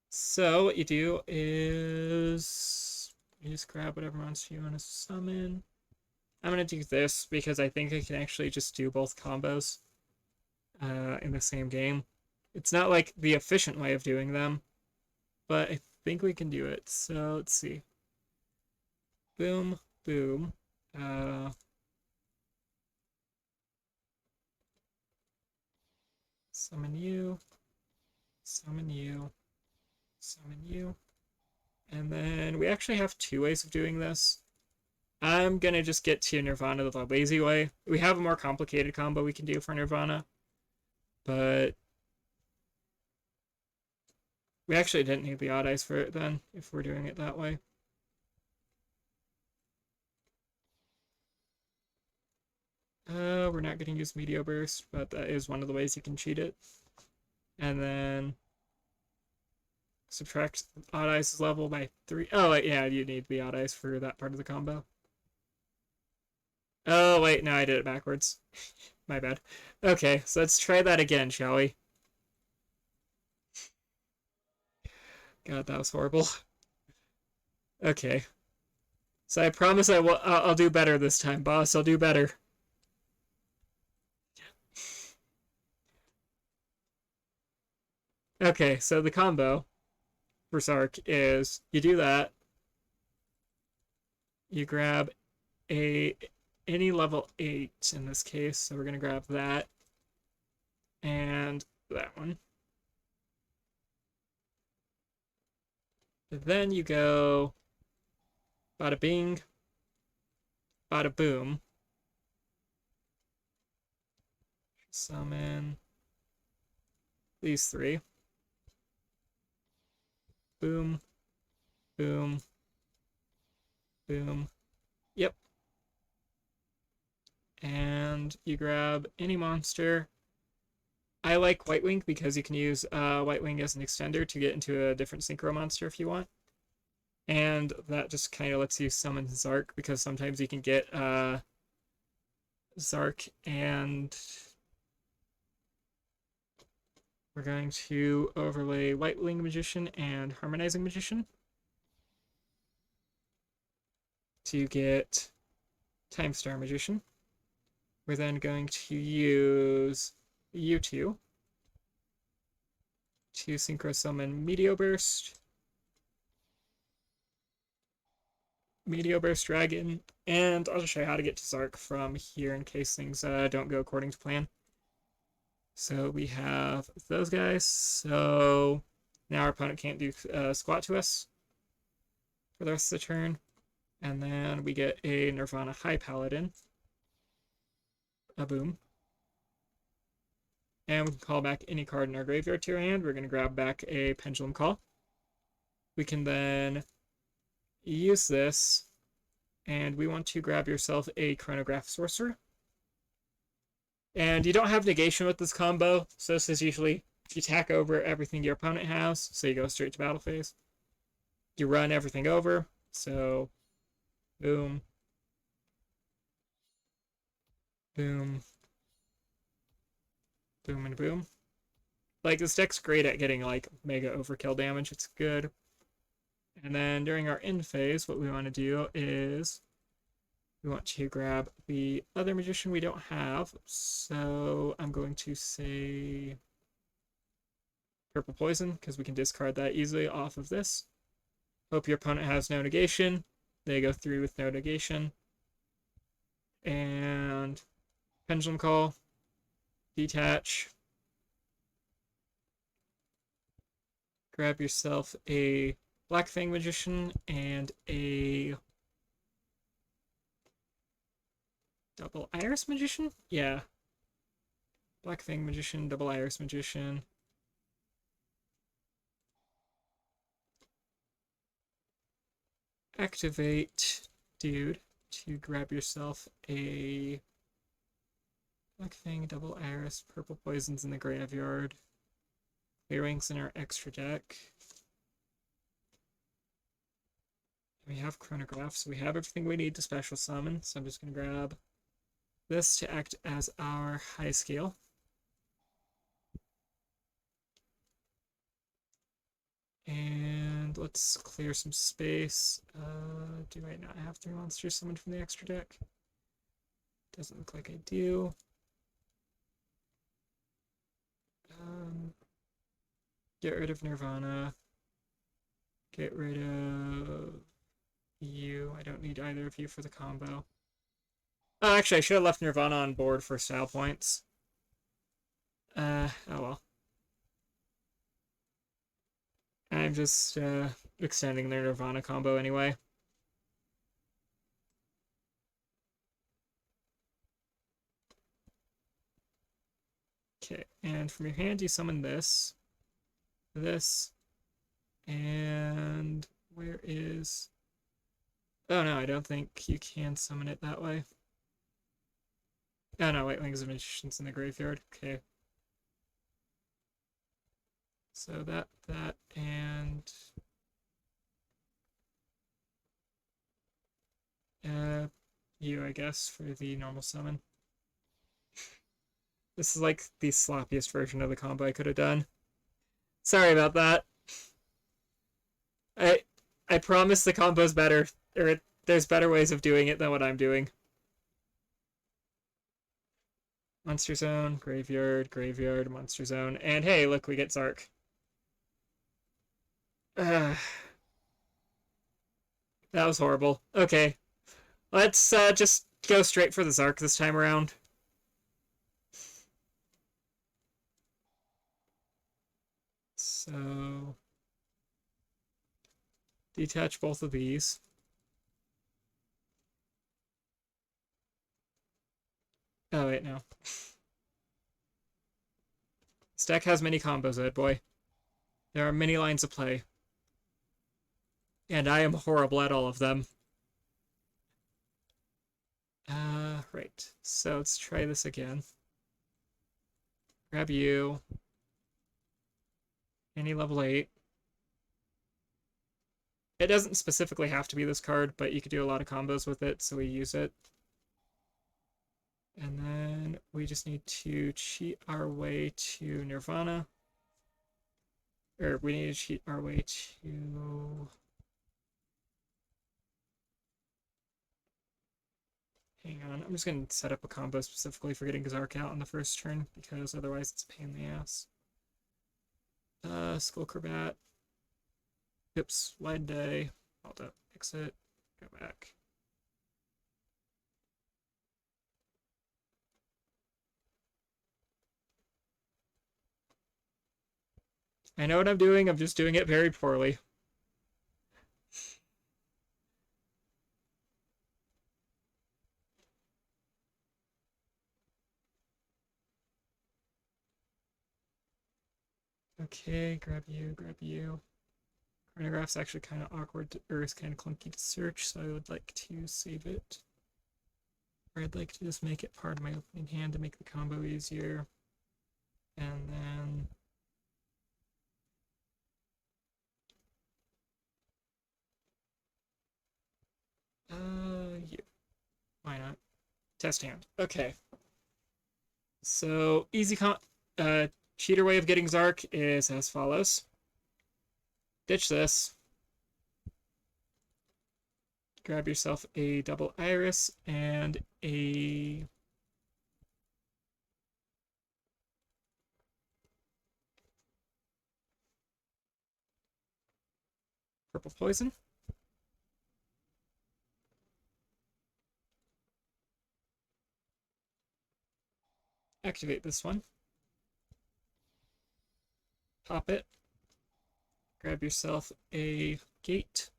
[SPEAKER 1] So what you do is you just grab whatever monster you want to summon. I'm going to do this because I think I can actually just do both combos in the same game. It's not like the efficient way of doing them, but I think we can do it. So let's see. Boom, boom. Summon you, summon you, summon you. And then we actually have 2 ways of doing this. I'm gonna just get to Nirvana the lazy way. We have a more complicated combo we can do for Nirvana, but we actually didn't need the odd eyes for it then, if we're doing it that way. We're not going to use Meteor Burst, but that is one of the ways you can cheat it. And then subtract odd eyes level by 3. Oh, wait, yeah, you need the odd eyes for that part of the combo. Oh, wait, no, I did it backwards. My bad. Okay, so let's try that again, shall we? God, that was horrible. Okay. So I promise I'll do better this time, boss. I'll do better. Okay, so the combo for Sark is you do that. You grab any level 8 in this case, so we're gonna grab that and that one. Then you go bada bing, bada boom. Summon these 3. Boom, boom, boom. Yep. And you grab any monster. I like White Wing because you can use White Wing as an extender to get into a different synchro monster if you want. And that just kind of lets you summon Zark because sometimes you can get Zark and We're going to overlay White Wing Magician and Harmonizing Magician to get Time Star Magician. We're then going to use you two to Synchro Summon Meteor Burst, Dragon, and I'll just show you how to get to Zark from here in case things don't go according to plan. So we have those guys, so now our opponent can't do squat to us for the rest of the turn. And then we get a Nirvana High Paladin, a boom. And we can call back any card in our graveyard to our hand. We're going to grab back a Pendulum Call. We can then use this, and we want to grab yourself a Chronograph Sorcerer. And you don't have negation with this combo, so this is usually you attack over everything your opponent has, so you go straight to battle phase. You run everything over, so boom, boom, boom, and boom. Like, this deck's great at getting, like, mega overkill damage. It's good. And then during our end phase, what we want to do is we want to grab the other magician we don't have. So I'm going to say Purple Poison, because we can discard that easily off of this. Hope your opponent has no negation. They go through with no negation. And Pendulum Call. Detach. Grab yourself a Black Fang Magician and a Double Iris Magician? Yeah. Black Fang Magician, Double Iris Magician. Activate dude to grab yourself a Black Fang, Double Iris, Purple Poisons in the graveyard. Clearwings in our extra deck. We have Chronograph, so we have everything we need to special summon. So I'm just going to grab this to act as our high scale. And let's clear some space. Do I not have 3 monsters summoned from the extra deck? Doesn't look like I do. Get rid of Nirvana. Get rid of you. I don't need either of you for the combo. Oh, actually, I should have left Nirvana on board for style points. Oh well. I'm just extending their Nirvana combo anyway. Okay, and from your hand you summon this, and where is... Oh no, I don't think you can summon it that way. Oh no, White Wings of Magicians in the graveyard. Okay. So that, and... you, I guess, for the normal summon. This is like the sloppiest version of the combo I could have done. Sorry about that. I promise the combo's better, or there's better ways of doing it than what I'm doing. Monster Zone, Graveyard, Graveyard, Monster Zone, and hey, look, we get Zark. That was horrible. Okay. Let's just go straight for the Zark this time around. So... detach both of these. Oh, wait, no. This deck has many combos, Ed boy. There are many lines of play. And I am horrible at all of them. Right. So let's try this again. Grab you. Any level 8. It doesn't specifically have to be this card, but you could do a lot of combos with it, so we use it. And then we just need to cheat our way to Nirvana. Or we need to cheat our way to... Hang on, I'm just going to set up a combo specifically for getting Zark out on the first turn, because otherwise it's a pain in the ass. Skullcrabat. Oops, wide day. Hold up, exit, go back. I know what I'm doing, I'm just doing it very poorly. Okay, grab you, grab you. Chronograph's actually kind of awkward, or it's kind of clunky to search, so I would like to save it. Or I'd like to just make it part of my opening hand to make the combo easier. And then... you. Why not? Test hand. Okay. So, cheater way of getting Zark is as follows. Ditch this. Grab yourself a double iris and a purple poison. Activate this one. Pop it. Grab yourself a gate.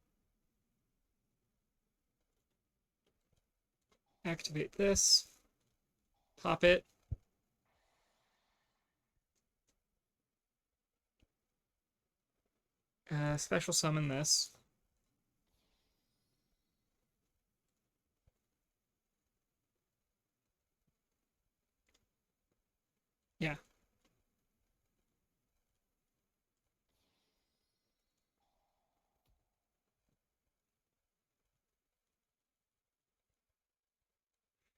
[SPEAKER 1] Activate this. Pop it. Special summon this. Yeah.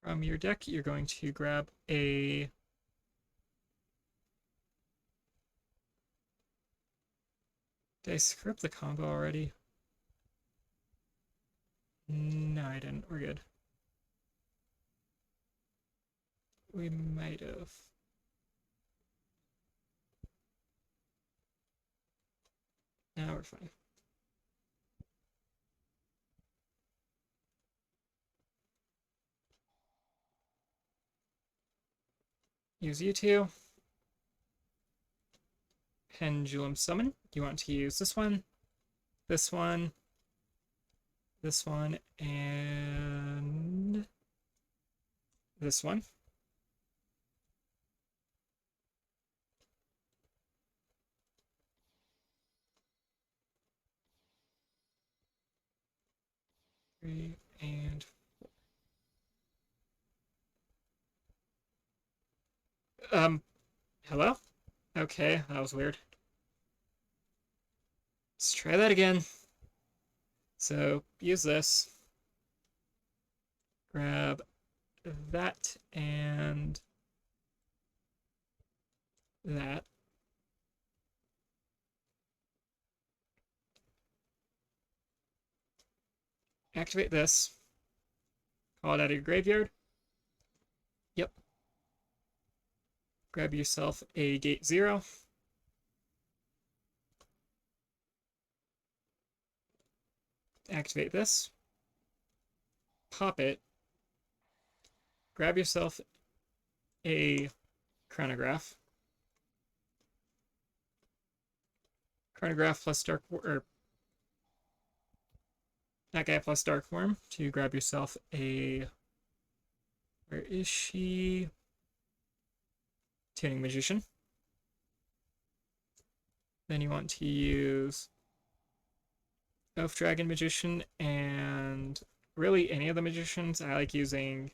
[SPEAKER 1] From your deck, you're going to grab a... Did I screw up the combo already? No, I didn't. We're good. We might have. Now we're fine. Use you two. Pendulum summon. You want to use this one, this one, this one, and this one. Three and hello? Okay, that was weird. Let's try that again. So, use this. Grab that and that. Activate this. Call it out of your graveyard. Yep. Grab yourself a gate 0. Activate this. Pop it. Grab yourself a chronograph. Chronograph plus dark, or that guy plus dark worm to grab yourself a... Where is she? Tuning Magician. Then you want to use Oath Dragon Magician and really any of the magicians. I like using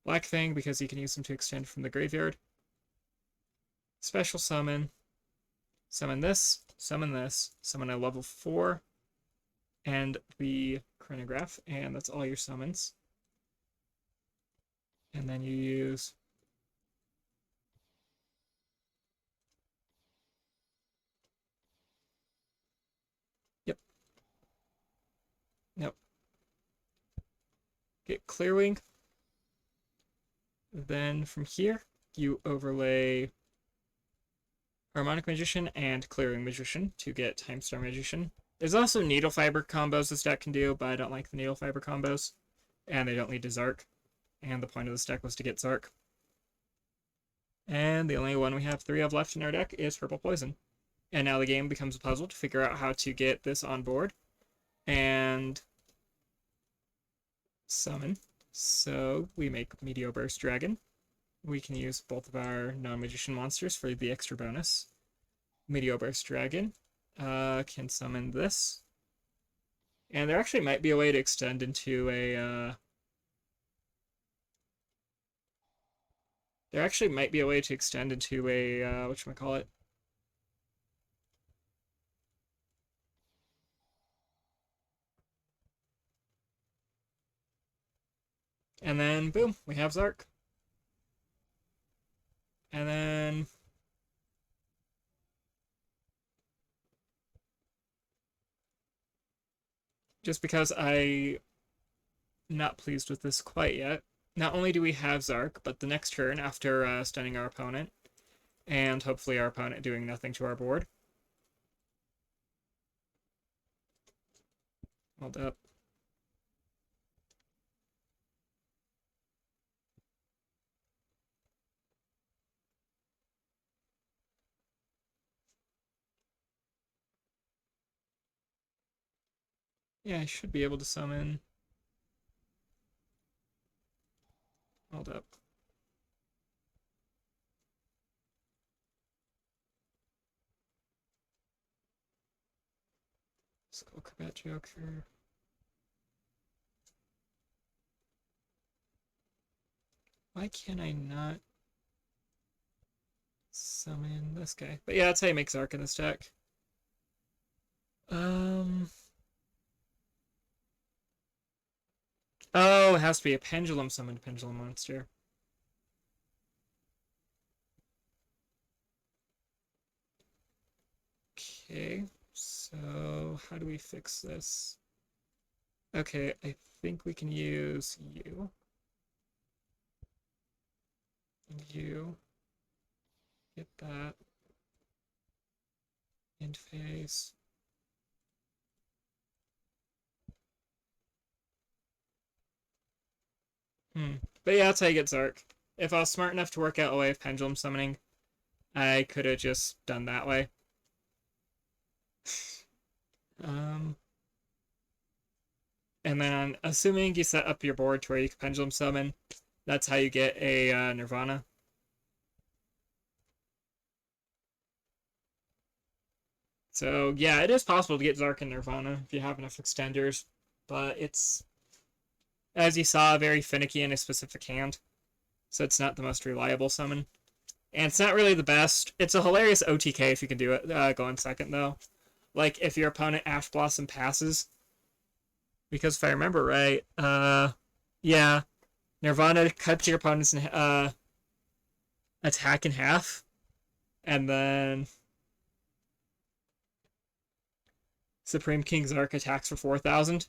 [SPEAKER 1] Black Fang because you can use them to extend from the graveyard. Special summon. Summon this, summon this, summon a level 4, and the chronograph, and that's all your summons. And then you use get Clearwing. Then from here, you overlay Harmonic Magician and Clearing Magician to get Time Star Magician. There's also Needle Fiber combos this deck can do, but I don't like the Needle Fiber combos. And they don't lead to Zark. And the point of this deck was to get Zark. And the only one we have 3 of left in our deck is Purple Poison. And now the game becomes a puzzle to figure out how to get this on board. And summon. So we make Meteor Burst Dragon. We can use both of our non-magician monsters for the extra bonus. Meteor Burst Dragon can summon this. And there actually might be a way to extend into a... whatchamacallit? And then, boom, we have Zark. And then... just because I'm not pleased with this quite yet, not only do we have Zark, but the next turn, after stunning our opponent, and hopefully our opponent doing nothing to our board. Hold up. Yeah, I should be able to summon. Hold up. Skull Combat Joker. Why can't I not summon this guy? But yeah, that's how you make Zark in this deck. Oh, it has to be a Pendulum summoned Pendulum monster. Okay, so how do we fix this? Okay, I think we can use you. You. Get that. End phase. But yeah, that's how you get Zark. If I was smart enough to work out a way of Pendulum summoning, I could have just done that way. And then assuming you set up your board to where you can Pendulum summon, that's how you get a Nirvana. So yeah, it is possible to get Zark and Nirvana if you have enough extenders, but it's, as you saw, very finicky in a specific hand, so it's not the most reliable summon. And it's not really the best. It's a hilarious OTK if you can do it going second, though. Like, if your opponent Ash Blossom passes. Because if I remember right, yeah, Nirvana cuts your opponent's attack in half. And then Supreme King Zark attacks for 4,000.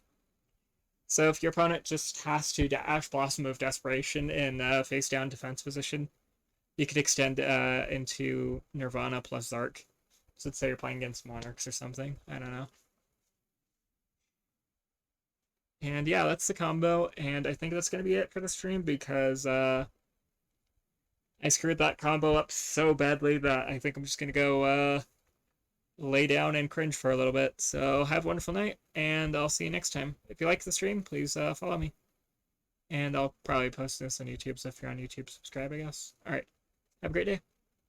[SPEAKER 1] So if your opponent just has to Ash Blossom move Desperation in face down defense position, you could extend into Nirvana plus Zark. So let's say you're playing against Monarchs or something. I don't know. And yeah, that's the combo. And I think that's going to be it for the stream because I screwed that combo up so badly that I think I'm just going to go lay down and cringe for a little bit. So have a wonderful night, and I'll see you next time. If you like the stream, please follow me. And I'll probably post this on YouTube, so if you're on YouTube, subscribe, I guess. Alright, have a great day.